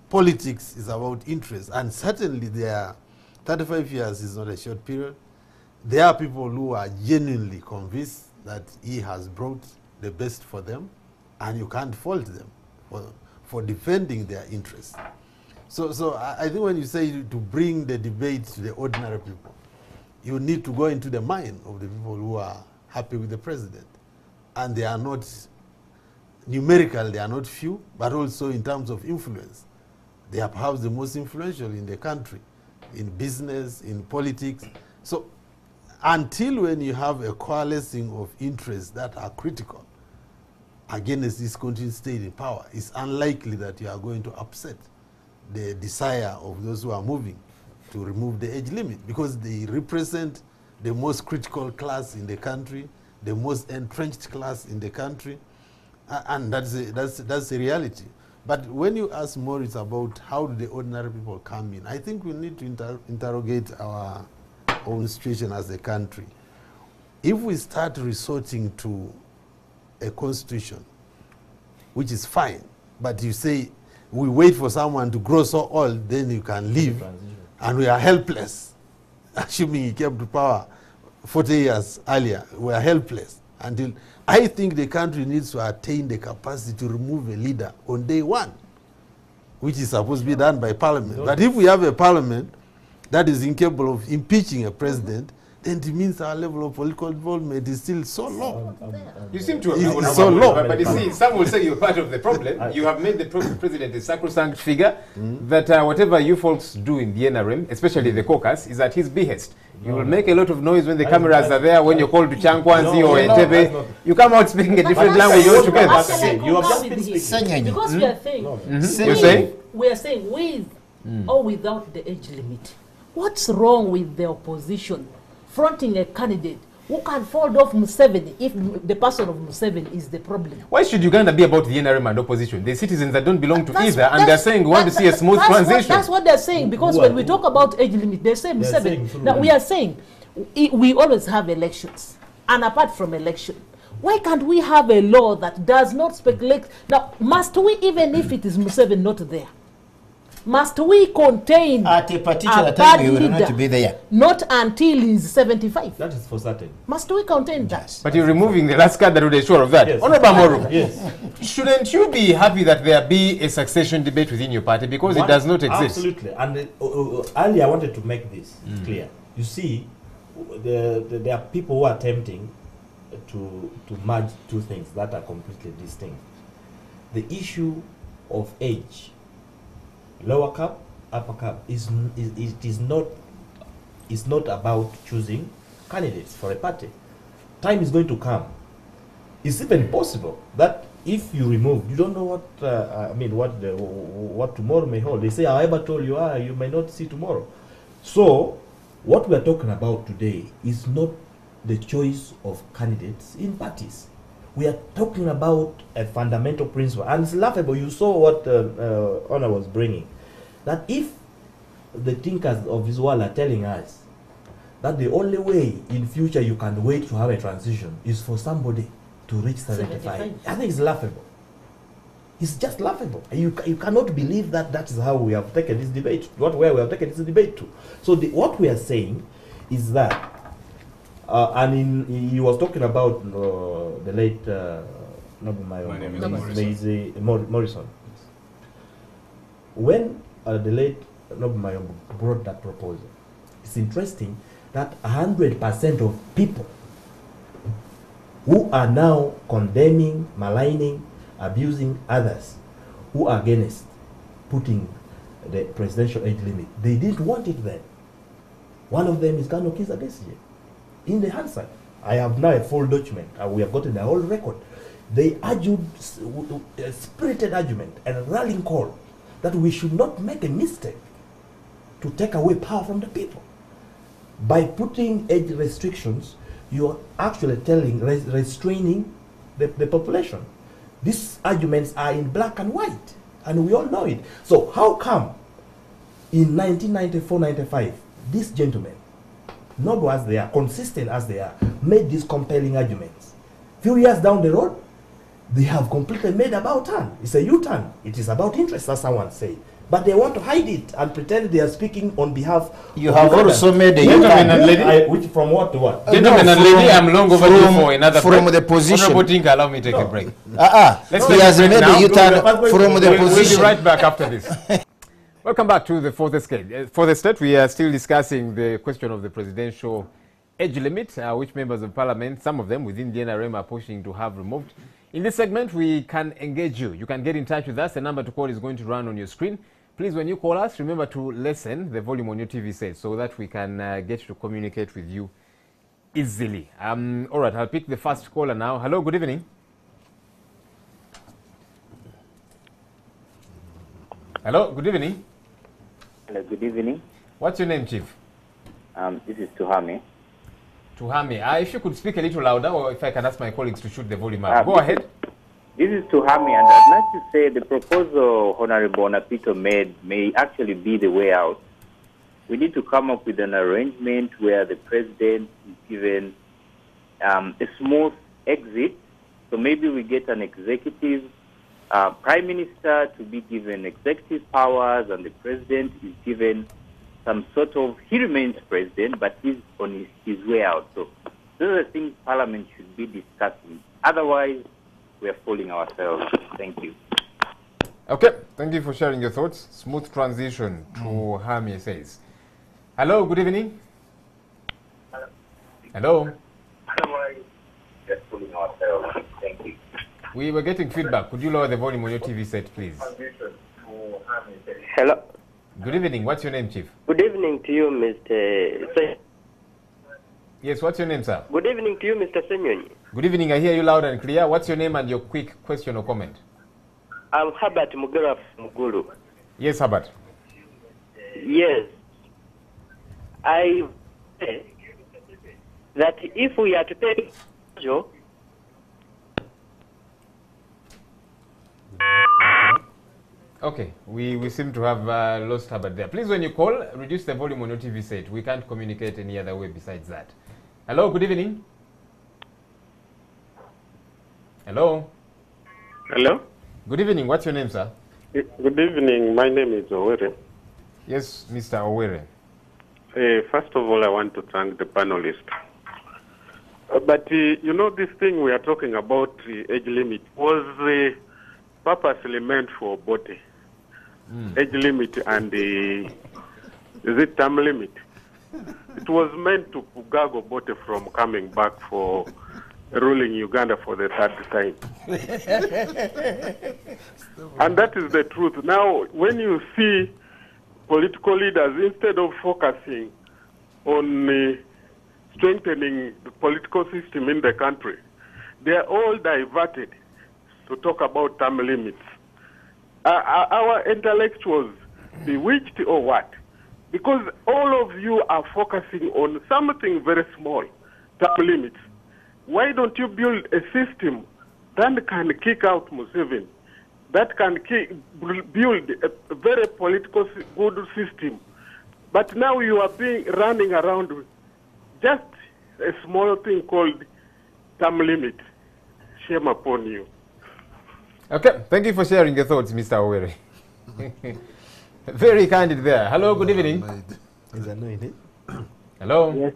Politics is about interests. And certainly 35 years is not a short period. There are people who are genuinely convinced that he has brought the best for them, and you can't fault them for defending their interests. So I think when you say to bring the debate to the ordinary people, you need to go into the mind of the people who are happy with the president. And they are not, numerically, they are not few, but also in terms of influence. They are perhaps the most influential in the country, in business, in politics. So until when you have a coalescing of interests that are critical against this continued state in power, it's unlikely that you are going to upset the desire of those who are moving to remove the age limit, because they represent the most critical class in the country, the most entrenched class in the country, and that's the reality. But when you ask Maurice about how do the ordinary people come in, I think we need to interrogate our own situation as a country. If we start resorting to a constitution, which is fine, but you say we wait for someone to grow so old, then you can leave, and we are helpless, assuming he came to power 40 years earlier, we are helpless until I think the country needs to attain the capacity to remove a leader on day one, which is supposed to be done by parliament. But if we have a parliament that is incapable of impeaching a president, then it means our level of political involvement is still so low. You seem to It's so low. But you see, some will say you're part of the problem. You have made the president a sacrosanct figure, that whatever you folks do in the NRM, especially the caucus, is at his behest. You will make a lot of noise when the cameras are there, when you're called to Chankwanzi or Entebbe. You come out speaking a different language altogether. You have just been speaking. Because we are saying, You're saying? we are saying with or without the age limit. What's wrong with the opposition fronting a candidate who can fold off Museveni if the person of Museveni is the problem? Why should Uganda be about the NRM and opposition? The citizens that don't belong to either, and they're saying we want to see a smooth transition. That's what they're saying, because when we talk about age limit, they say Museveni. Now we are saying we always have elections, and apart from election, why can't we have a law that does not speculate? Now, must we, even if it is Museveni not there, must we contain At a particular time, you will not be there. Not until he's 75. That is for certain. Must we contain that? But you're removing the last card that would assure of that. Yes. Honorable Moru, Yes. shouldn't you be happy that there be a succession debate within your party, because it does not exist? Absolutely. And earlier I wanted to make this clear. You see, there are people who are attempting to merge two things that are completely distinct. The issue of age, lower cap, upper cap, is not about choosing candidates for a party. Time is going to come. It's even possible that if you remove, you don't know what tomorrow may hold. They say, however tall you are, you may not see tomorrow. So what we are talking about today is not the choice of candidates in parties. We are talking about a fundamental principle, and it's laughable. You saw what Honor was bringing, that if the thinkers of this world are telling us that the only way in future you can wait to have a transition is for somebody to reach 75. I think it's laughable. It's just laughable. You cannot believe that that is how we have taken this debate, where we have taken this debate to. So what we are saying is that, he was talking about the late Morrison. When the late Nobumayo brought that proposal, it's interesting that 100% of people who are now condemning, maligning, abusing others, who are against putting the presidential age limit, they didn't want it then. One of them is Kano Kizza Besigye. In the Hansard, I have now a full document, and we have gotten the whole record. They argued a spirited argument and a rallying call that we should not make a mistake to take away power from the people. By putting age restrictions, you're actually restraining the population. These arguments are in black and white, and we all know it. So how come in 1994-95, these gentlemen, noble as they are, consistent as they are, made these compelling arguments? Few years down the road, they have completely made about turn. It's a U-turn. It is about interest, as someone said. But they want to hide it and pretend they are speaking on behalf You of have others. also made a Gentlemen and U-turn. lady, Which from what to what? gentlemen and lady, I'm long overdue for another from break. the position. Honorable Tinker, allow me to take a break. He Let's take has a break made now. a U-turn We'll- from the We'll be position. right back after this. Welcome back to the fourth estate. Fourth estate, we are still discussing the question of the presidential age limit, which members of parliament, some of them within the NRM, are pushing to have removed. In this segment, we can engage you. You can get in touch with us. The number to call is going to run on your screen. Please, when you call us, remember to lessen the volume on your TV set so that we can get to communicate with you easily. All right, I'll pick the first caller now. Hello, good evening. Hello, good evening. Hello, good evening. What's your name, Chief? This is Tuhami. Tuhami. If you could speak a little louder, or if I can ask my colleagues to shoot the volume up. Go ahead. This is Tuhami, and I'd like to say the proposal Honorable Napito made may actually be the way out. We need to come up with an arrangement where the president is given a smooth exit. So maybe we get an executive prime minister to be given executive powers, and the president is given some sort of, he remains president, but he's on his way out. So those are things Parliament should be discussing. Otherwise, we are fooling ourselves. Thank you. Okay, thank you for sharing your thoughts. Smooth transition to Hami says. Hello, good evening. Hello. Otherwise, we are fooling ourselves. Thank you. We were getting feedback. Could you lower the volume on your TV set, please? Hello. Good evening. What's your name, Chief? Good evening to you, Mr. Yes, what's your name, sir? Good evening to you, Mr. Senyonyi. Good evening. I hear you loud and clear. What's your name and your quick question or comment? I'm Herbert Mugera from Muguru. Yes, Herbert. Yes. I say that if we are to take Okay, we seem to have lost Herbert there. Please, when you call, reduce the volume on your TV set. We can't communicate any other way besides that. Hello, good evening. Hello. Hello. Good evening. What's your name, sir? Good evening. My name is Owere. Yes, Mr. Owere. First of all, I want to thank the panelists. But you know, this thing we are talking about, age limit, was purposely meant for Bote. Age limit and is it term limit? It was meant to Pugago Bote from coming back for ruling Uganda for the third time. And that is the truth. Now, when you see political leaders, instead of focusing on strengthening the political system in the country, they are all diverted to talk about term limits. Our intellectuals bewitched or what? Because all of you are focusing on something very small, term limits. Why don't you build a system that can kick out Museveni, that can build a very political good system. But now you are running around with just a small thing called term limit. Shame upon you. Okay, thank you for sharing your thoughts, Mr. Oweri. Very candid there. Hello, good evening. He's annoyed, Hello. Yes,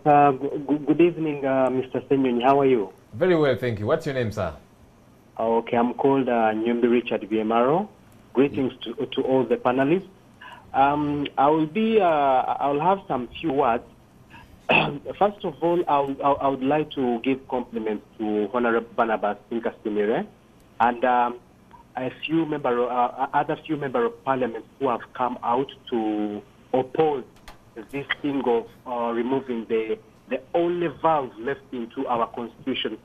good evening, Mr. Senyonyi. How are you? Very well, thank you. What's your name, sir? Okay, I'm called Nyumbi Richard Viemaro. Greetings to all the panelists. I'll have some few words. First of all, I would like to give compliments to Honorable Barnabas Pinkasimire and other few members of parliament who have come out to oppose this thing of removing the only valve left into our constitution.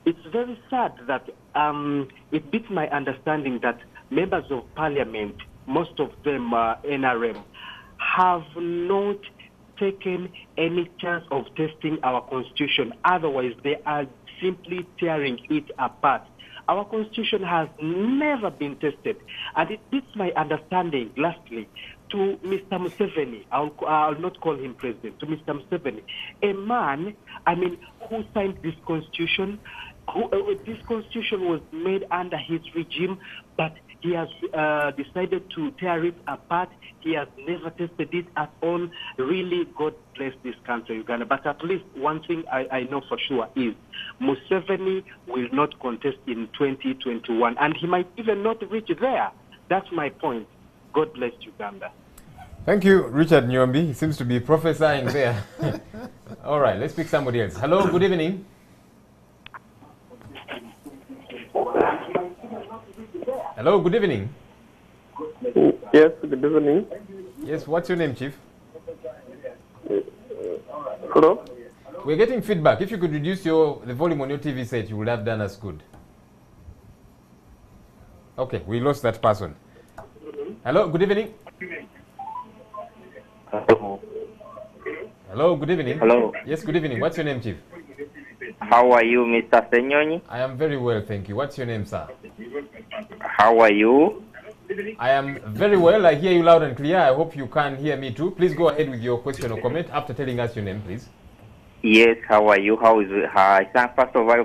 It's very sad that it beats my understanding that members of parliament, most of them NRM, have not taken any chance of testing our constitution. Otherwise, they are simply tearing it apart. Our constitution has never been tested. And it beats my understanding, lastly, to Mr. Museveni. I'll not call him president. To Mr. Museveni, a man, who signed this constitution. This constitution was made under his regime, but he has decided to tear it apart. He has never tested it at all. Really, God bless this country, Uganda. But at least one thing I know for sure is Museveni will not contest in 2021, and he might even not reach there. That's my point. God bless Uganda. Thank you, Richard Nyombi. He seems to be prophesying there. All right, let's pick somebody else. Hello, good evening. Hello, good evening. Yes, good evening. Yes, what's your name, Chief? Hello? We're getting feedback. If you could reduce the volume on your TV set, you would have done us good. Okay, we lost that person. Hello, good evening. Hello. Hello, good evening. Hello. Yes, good evening. What's your name, Chief? How are you, Mr. Senyonyi? I am very well, thank you. What's your name, sir? How are you? I am very well. I hear you loud and clear. I hope you can hear me too. Please go ahead with your question or comment after telling us your name, please. Yes, how are you? How is it? First of all, I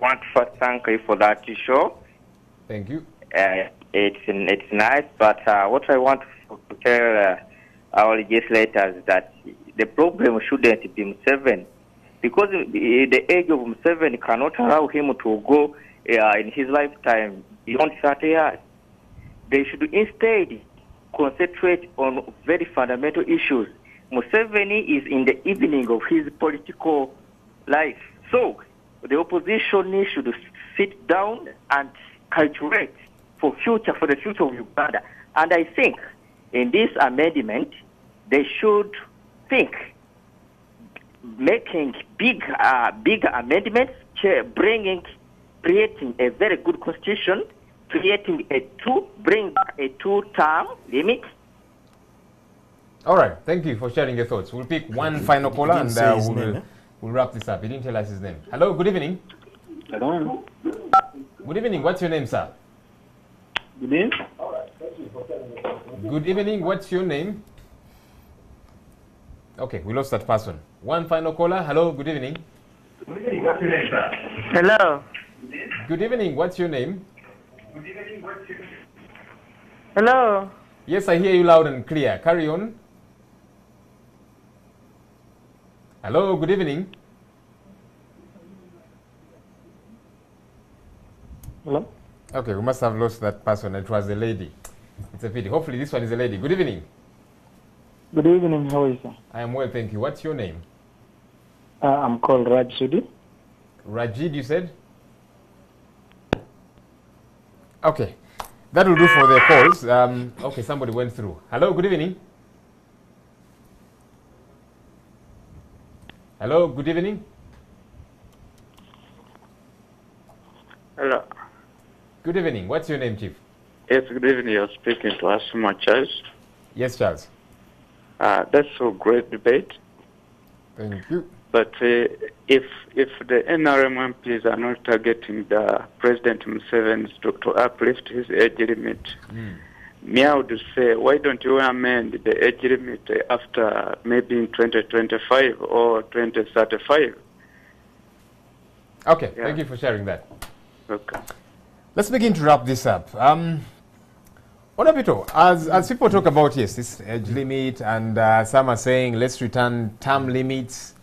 want to first thank you for that show. Thank you. It's nice, but what I want to tell our legislators is that the problem shouldn't be Museveni, because the age of Museveni cannot allow him to go in his lifetime beyond 30 years. They should instead concentrate on very fundamental issues. Museveni is in the evening of his political life. So the opposition should sit down and calculate for the future of Uganda. And I think in this amendment, they should think making big amendments, creating a very good constitution, bring back a two-term limit. All right, thank you for sharing your thoughts. We'll pick one final caller and we'll wrap this up. He didn't tell us his name. Hello, good evening. Hello. Good evening. What's your name, sir? Good evening. Good evening. What's your name? Okay, we lost that person. One final caller. Hello, good evening. Good evening. What's your name, sir? Hello. Good evening. What's your name? Good evening. What's your name? Hello. Yes, I hear you loud and clear. Carry on. Hello, good evening. Hello. Okay, we must have lost that person. It was a lady. It's a pity. Hopefully this one is a lady. Good evening. Good evening. How are you, sir? I am well, thank you. What's your name? I'm called Raj Sudi. Rajid, you said? Okay. That will do for the calls. Okay, somebody went through. Hello, good evening. Hello, good evening. Hello. Good evening. What's your name, Chief? Yes, good evening. You're speaking to Asuma Charles. Yes, Charles. That's a great debate. Thank you. But if the NRM MPs are not targeting the President Museveni to uplift his age limit, me, I would say, why don't you amend the age limit after maybe in 2025 or 2035? Okay, thank you for sharing that. Okay. Let's begin to wrap this up. Onapito, as people talk about, yes, this age limit, and some are saying let's return term limits,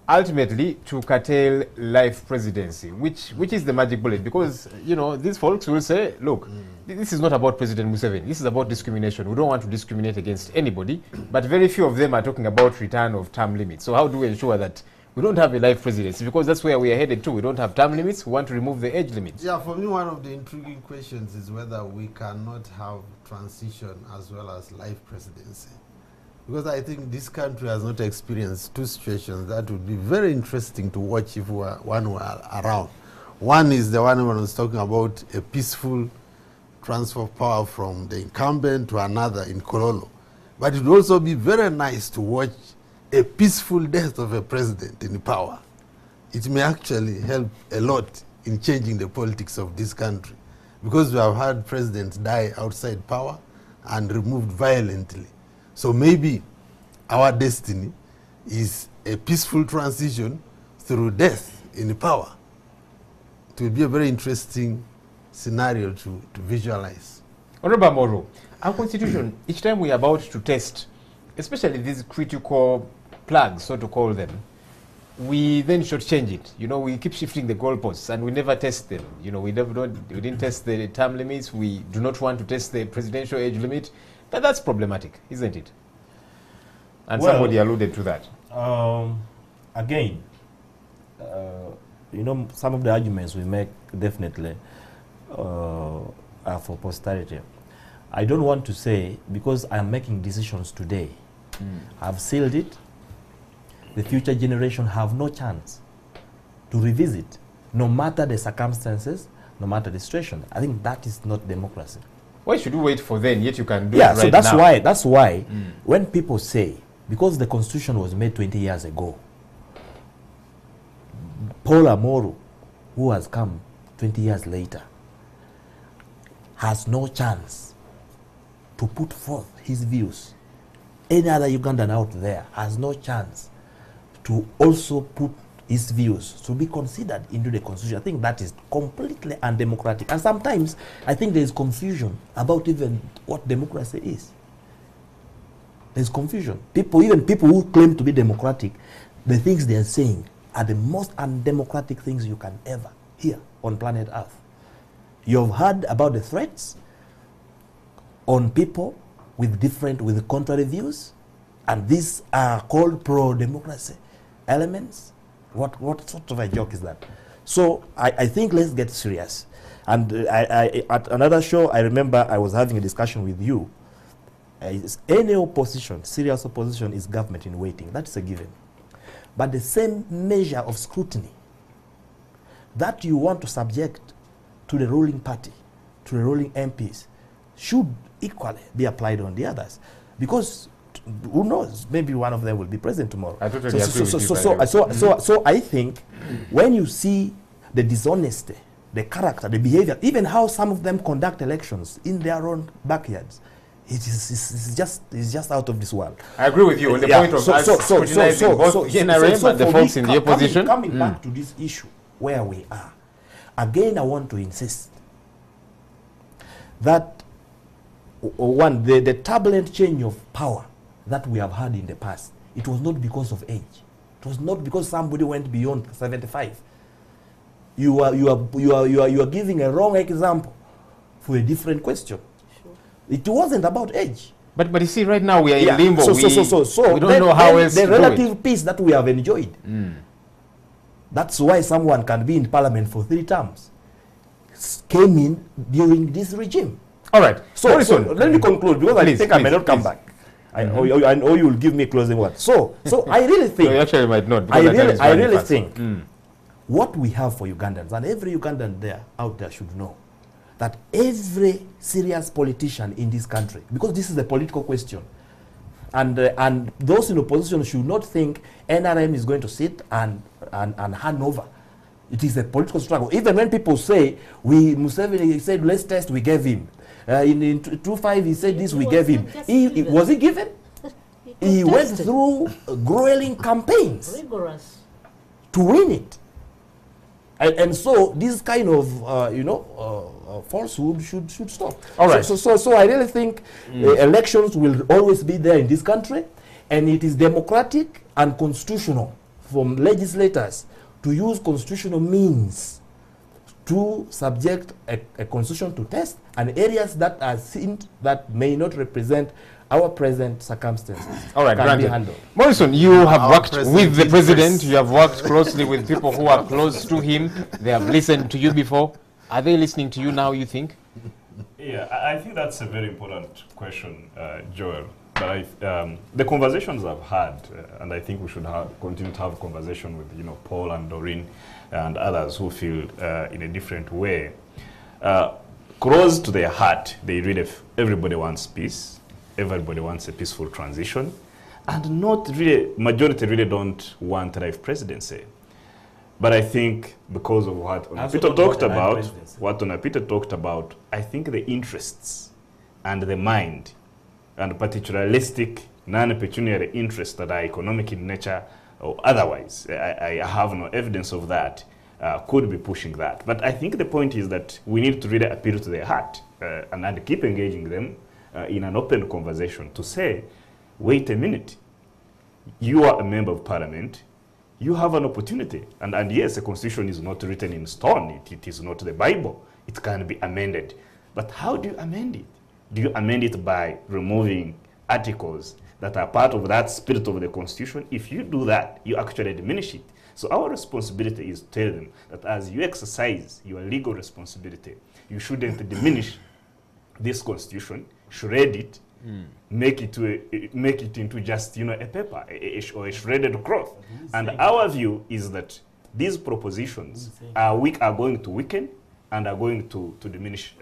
ultimately to curtail life presidency, which is the magic bullet, because, you know, these folks will say, look, this is not about President Museveni, this is about discrimination. We don't want to discriminate against anybody, but very few of them are talking about return of term limits. So how do we ensure that we don't have a life presidency? Because that's where we are headed to. We don't have term limits. We want to remove the age limits. Yeah, for me, one of the intriguing questions is whether we cannot have transition as well as life presidency. Because I think this country has not experienced two situations that would be very interesting to watch if one were around. One is the one when I was talking about a peaceful transfer of power from the incumbent to another in Kololo. But it would also be very nice to watch a peaceful death of a president in power. It may actually help a lot in changing the politics of this country, because we have had presidents die outside power and removed violently. So maybe our destiny is a peaceful transition through death in power. It will be a very interesting scenario to visualize. Honorable Moro, our constitution, each time we are about to test, especially these critical plugs, so to call them, we then should change it. You know, we keep shifting the goalposts and we never test them. You know, we didn't test the term limits. We do not want to test the presidential age limit. But that's problematic, isn't it? And Well, somebody alluded to that. Again, you know, some of the arguments we make definitely are for posterity. I don't want to say, because I'm making decisions today, I've sealed it, the future generation have no chance to revisit, no matter the circumstances, no matter the situation. I think that is not democracy. Why should we wait for then, yet you can do it Yeah, right so that's now? that's why when people say, because the constitution was made 20 years ago, Paul Amoru, who has come 20 years later, has no chance to put forth his views. Any other Ugandan out there has no chance to also put his views to be considered into the constitution. I think that is completely undemocratic. And sometimes I think there is confusion about even what democracy is. There's confusion. Even people who claim to be democratic, the things they are saying are the most undemocratic things you can ever hear on planet Earth. You've heard about the threats on people with contrary views, and these are called pro-democracy elements. What sort of a joke is that? So I think let's get serious. And at another show, I remember I was having a discussion with you. Any opposition, serious opposition, is government in waiting. That's a given. But the same measure of scrutiny that you want to subject to the ruling party, to the ruling MPs, should equally be applied on the others. Because who knows, maybe one of them will be president tomorrow. I totally agree with you, so I think when you see the dishonesty, the character, the behavior, even how some of them conduct elections in their own backyards, it's just out of this world. I agree with you on the point of scrutinizing both NRM and the folks in the opposition. Coming back to this issue where we are, again I want to insist that one, the turbulent change of power that we have had in the past, it was not because of age. It was not because somebody went beyond 75. You are giving a wrong example for a different question. Sure. It wasn't about age. But you see, right now we are in limbo. So we don't know how else the to do relative peace that we have enjoyed. That's why someone can be in parliament for 3 terms. Came in during this regime. All right. So let me conclude, because I think I may not come back. I know you will give me closing words. So I really think. No, you actually might not. I really think what we have for Ugandans, and every Ugandan out there should know, that every serious politician in this country, because this is a political question, And those in opposition should not think NRM is going to sit and hand over. It is a political struggle. Even when people say, Museveni said, let's test, we gave him. In 2.5, he said this, we gave him. Was he given? He went through grueling campaigns Rigorous. to win it. And so this kind of, falsehood should stop. All right. So I really think elections will always be there in this country, and it is democratic and constitutional for legislators to use constitutional means to subject a constitution to test, and areas that are seen that may not represent our present circumstances. All right, can be granted. handled. Morrison, you have Our worked president with the is president, first. you have worked closely with people who are close to him. They have listened to you before. Are they listening to you now, you think? Yeah, I think that's a very important question, Joel. But the conversations I've had, and I think we should continue to have conversation with, Paul and Doreen and others who feel in a different way. Close to their heart, they really, everybody wants peace. Everybody wants a peaceful transition. And not really, majority really don't want a life presidency. But I think because of what Peter talked about, I think the interests and the mind and particularistic non-pecuniary interests that are economic in nature or otherwise, I have no evidence of that, could be pushing that. But I think the point is that we need to really appeal to their heart and keep engaging them in an open conversation to say, wait a minute, you are a member of parliament, you have an opportunity. And yes, a constitution is not written in stone. It is not the Bible. It can be amended. But how do you amend it? Do you amend it by removing articles that are part of that spirit of the constitution? If you do that, you actually diminish it. So our responsibility is to tell them that as you exercise your legal responsibility, you shouldn't diminish this constitution, shred it, make it into just a paper or a shredded cloth. And our view is that these propositions are going to weaken and are going to diminish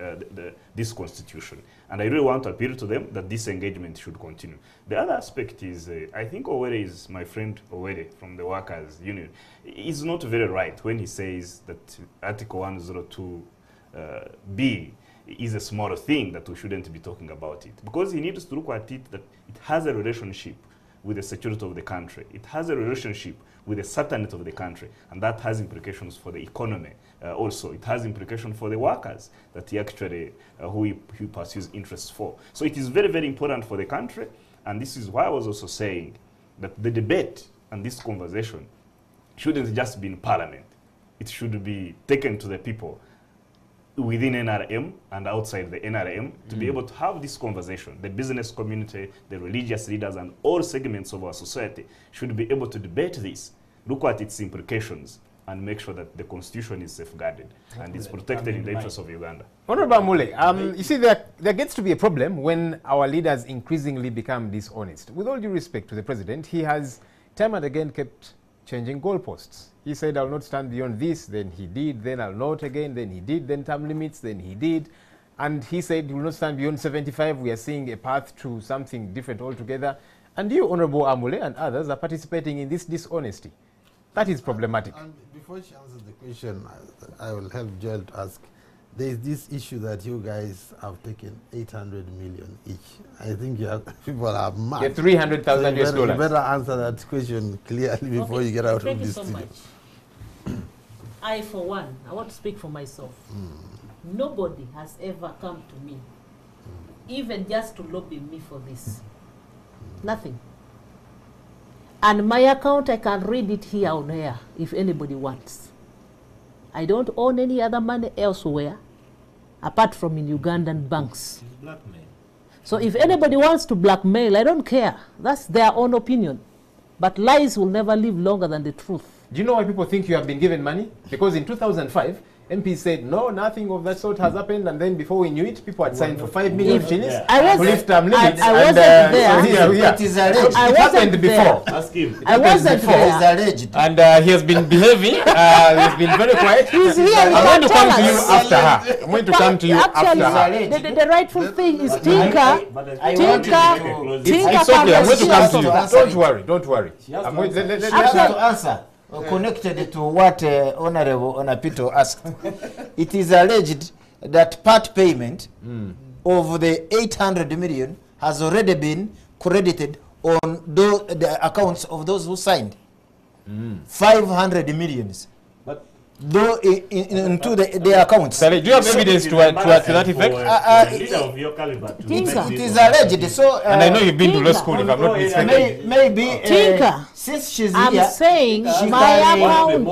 this constitution. And I really want to appeal to them that this engagement should continue. The other aspect is, I think Owere is my friend Owere from the Workers' Union. He's not very right when he says that Article 102B is a small thing that we shouldn't be talking about it. Because he needs to look at it that it has a relationship with the security of the country. It has a relationship with the certainty of the country, and that has implications for the economy. Also, it has implications for the workers that he actually, who he pursues interests for. So it is very, very important for the country, and this is why I was also saying that the debate and this conversation shouldn't just be in parliament. It should be taken to the people within NRM and outside the NRM to be able to have this conversation. The business community, the religious leaders, and all segments of our society should be able to debate this, look at its implications, and make sure that the constitution is safeguarded and is protected in the interest of Uganda. Honorable Amule, you see, there gets to be a problem when our leaders increasingly become dishonest. With all due respect to the president, he has time and again kept changing goalposts. He said, I'll not stand beyond this, then he did, then I'll not again, then he did, then term limits, then he did. And he said he will not stand beyond 75. We are seeing a path to something different altogether. And you, Honorable Amule, and others are participating in this dishonesty. That is problematic. And before she answers the question, I will help Joel to ask. There is this issue that you guys have taken 800 million each. I think people are mad. Yeah, 300,000 US dollars. You better answer that question clearly before you get out of this studio. Thank you so much. I, for one, I want to speak for myself. Nobody has ever come to me, even just to lobby me for this. Nothing. And my account, I can read it here on air if anybody wants. I don't own any other money elsewhere apart from in Ugandan banks. Blackmail. So if anybody wants to blackmail, I don't care. That's their own opinion. But lies will never live longer than the truth. Do you know why people think you have been given money? Because in 2005, MPs said, no, nothing of that sort has happened, and then before we knew it, people had signed for 5 million shillings to lift term limits. I wasn't there. It is alleged. I It happened before. Ask him. I wasn't It is there. alleged. And he has been behaving. He has been very quiet. He's here, he I'm going to can come to tell you us. after her. I'm going to come to you Actually, after her. the rightful thing is Tinker. I want you to- It's okay. I'm going to come to you. answer Don't it. worry. Don't worry. She I'm going has to answer. Connected to what Honorable Onapito asked. It is alleged that part payment of the 800 million has already been credited on the accounts of those who signed. 500 millions. But Though into the accounts. Sally, do you have evidence to that effect? It is alleged. So, and I know you've been to law school, if I'm not mistaken. maybe Tinker, since she's I'm here, saying she my can, account,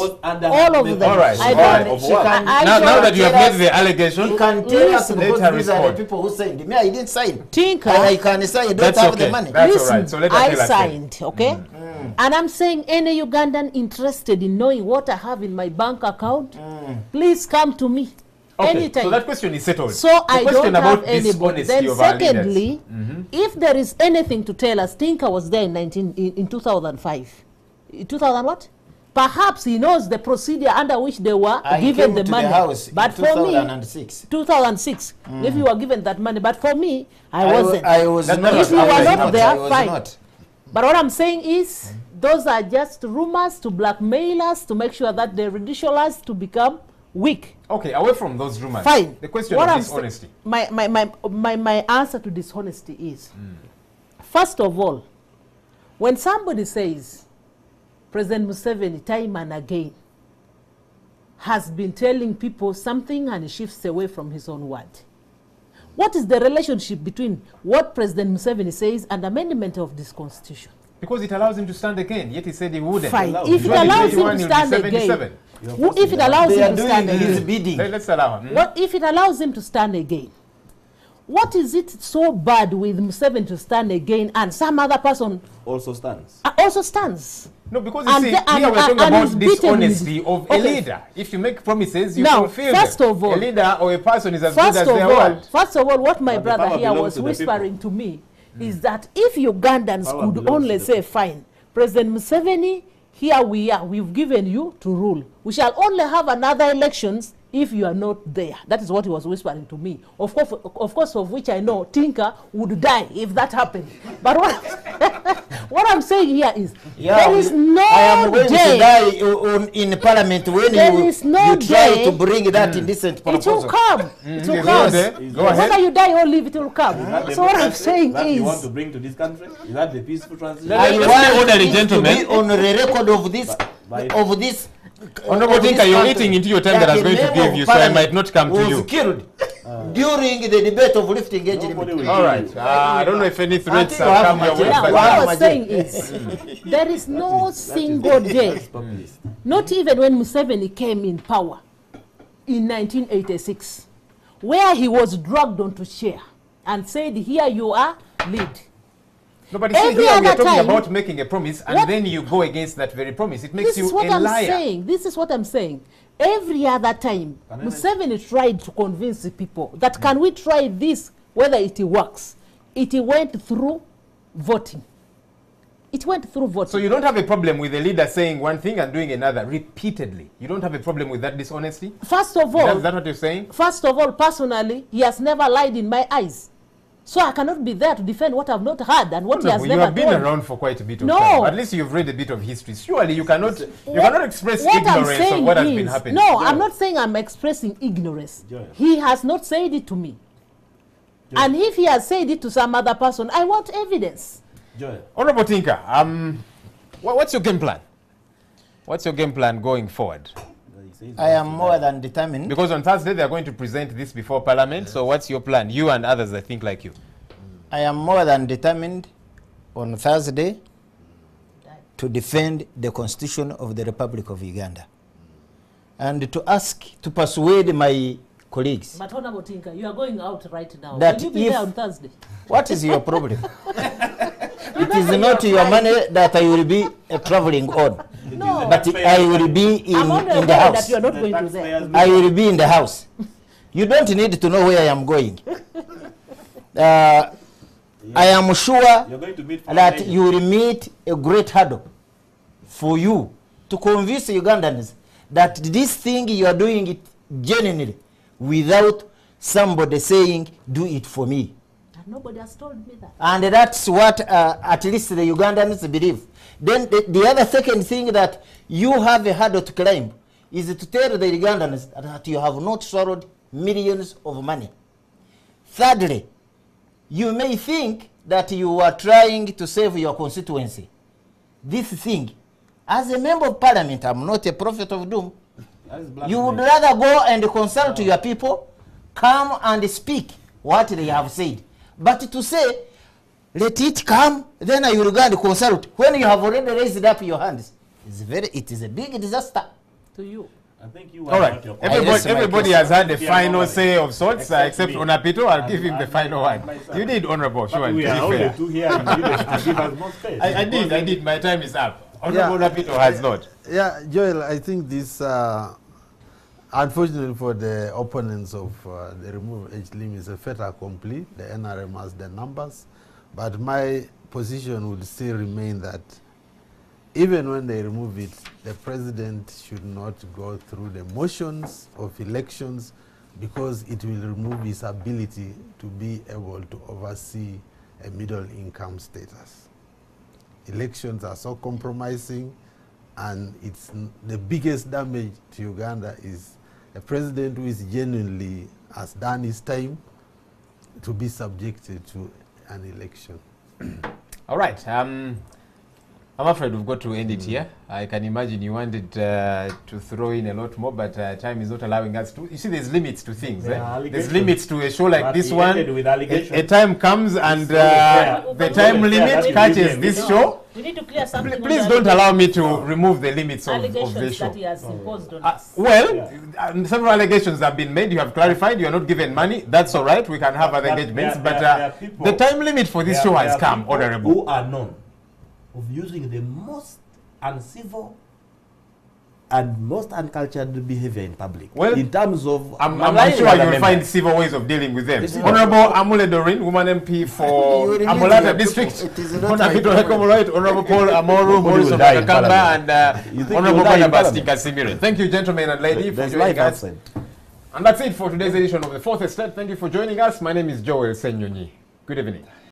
all of them. All right, I all right. don't. she can, Now that you have made the allegation, you can tell us let because her these are the respond. people who signed. Me, I didn't sign. Tinker, And I can say I don't That's have okay. the money. That's listen, all right. So let her I tell us signed, okay? And I'm saying any Ugandan interested in knowing what I have in my bank account, please come to me Okay, anytime. so that question is settled. So The I question don't have about anybody. dishonesty Then of our leaders. secondly, if there is anything to tell us, Tinker was there in 2005. 2000 what? Perhaps he knows the procedure under which they were I given came the to money. the house But in for me, 2006. 2006, if you were given that money. But for me, I wasn't. I was That's not. not If you I were was not not. there, I was fine. not. But what I'm saying is, those are just rumors to blackmail us to make sure that they ridicule us to become weak. Okay, away from those rumors. Fine. The question What of I'm dishonesty. my answer to dishonesty is, first of all, when somebody says President Museveni time and again has been telling people something and he shifts away from his own word, what is the relationship between what President Museveni says and amendment of this constitution? Because it allows him to stand again, yet he said he wouldn't. Fine. If it allows him to stand again, if it allows They him are to stand doing his again, bidding. Let's allow him. what if it allows him to stand again? What is it so bad with Museveni to stand again and some other person also stands. also stands? No, because you And see, the- and- here we're talking and about he's beaten dishonesty with- of a Okay. leader. If you make promises, you Now, fulfill first them. of all- a leader or a person is as good First as of their all, word. what my But the brother power here belongs was to the whispering to me is that if Ugandans Power could belongs only to the say, fine, President Museveni, here we are, we've given you to rule. We shall only have another elections if you are not there. That is what he was whispering to me. Of course, of which I know Tinker would die if that happened. But what I'm saying here is, there is no I am going day. to die in Parliament when There is no you try day. to bring that indecent It proposal. will come. It will Yes. come. Yes. Go ahead. Whether you die or live, it will come. So what I'm saying that you want is, to bring to this country? Is that the peaceful transition? I Let's be want orderly, it gentlemen. to be on the record of this, By- of this. Honorable of this Tinker, you're country eating into your time that I was the going to member give of you, so I Parliament might not come to was you. killed during the debate of lifting age Nobody limit. will All kill right. you. I don't know if any threats Until you have have come your way. Majority. now, but- what I Wow, was saying is, there is no single day, Populist. not even when Museveni came in power in 1986, where he was dragged onto chair and said, here you are, lead. No, but you see, Every here we are other talking time- about making a promise, and What- then you go against that very promise. It makes This you is what a I'm liar. saying. This is what I'm saying. Every other time, Museveni tried to convince the people that can we try this, whether it works. It went through voting. It went through voting. So you don't have a problem with the leader saying one thing and doing another repeatedly. You don't have a problem with that dishonesty? First of all, Is that what you're saying? personally, he has never lied in my eyes. So I cannot be there to defend what I've not heard and what he has you never have been told. around for quite a bit of No. time. At least you've read a bit of history. Surely you cannot express What I'm ignorance of saying what has is, been happening. no, I'm not saying I'm expressing ignorance. Joy. He has not said it to me. And if he has said it to some other person, I want evidence. Joy. Honorable Tinker, what's your game plan? What's your game plan going forward? I am more than determined. Because on Thursday they are going to present this before Parliament. So what's your plan? You and others, I think, like you. I am more than determined on Thursday to defend the Constitution of the Republic of Uganda and to persuade my colleagues. But Honorable Tinker, you are going out right now. That Will you be if- there on Thursday? What is your problem? It is not your money that I will be traveling on. No. But I will be I'm only in the aware that house. you are not going to there. I will be in the house. You don't need to know where I am going. I am sure You're going to meet for that a you will meet a great hurdle for you to convince Ugandans that this thing you are doing it genuinely without somebody saying, do it for me. And nobody has told me that. And that's what at least the Ugandans believe. Then the other second thing that you have a hurdle to climb is to tell the Ugandans that you have not swallowed millions of money. Thirdly, you may think that you are trying to save your constituency. This thing, as a member of parliament, I'm not a prophet of doom. You would rather go and consult your people, come and speak what they have said. But to say, let it come, then I will go and consult, when you have already raised up your hands, it is a big disaster. To you. I think you All right. Everybody has had the final say of sorts, except Onapito. I'll give him the final one. You did, Honorable. Sure. We are all the two here and give us more space. I did. My time is up. Honorable Onapito has not. Yeah, Joel, I think this, unfortunately for the opponents of the removal of age limit, is a fait accompli. The NRM has the numbers. But my position would still remain that even when they remove it, the president should not go through the motions of elections, because it will remove his ability to be able to oversee a middle income status. Elections are so compromising, and it's the biggest damage to Uganda is a president who is genuinely has done his time to be subjected to an election. All right. I'm afraid we've got to end it here. I can imagine you wanted to throw in a lot more, but time is not allowing us to. You see, there's limits to things. There's limits to a show like this one. A time comes and the time limit catches this show. We need to clear something. Please don't allow me to remove the limits of the show. That he has imposed on us. Several allegations have been made. You have clarified. You are not given money. That's all right. We can have other engagements. But the time limit for this show has come, Honorable. Who are known of using the most uncivil and most uncultured behavior in public. Well, in terms of, I'm sure you will find civil ways of dealing with them. Honorable Amule Doreen, woman MP for Amulata District. Honorable Paul Amoru, Maurice of Kakamba, and Honorable Barnabas Tinkasimire. Thank you, gentlemen and ladies, for joining us. And that's it for today's edition of The Fourth Estate. Thank you for joining us. My name is Joel Senyonyi. Good evening.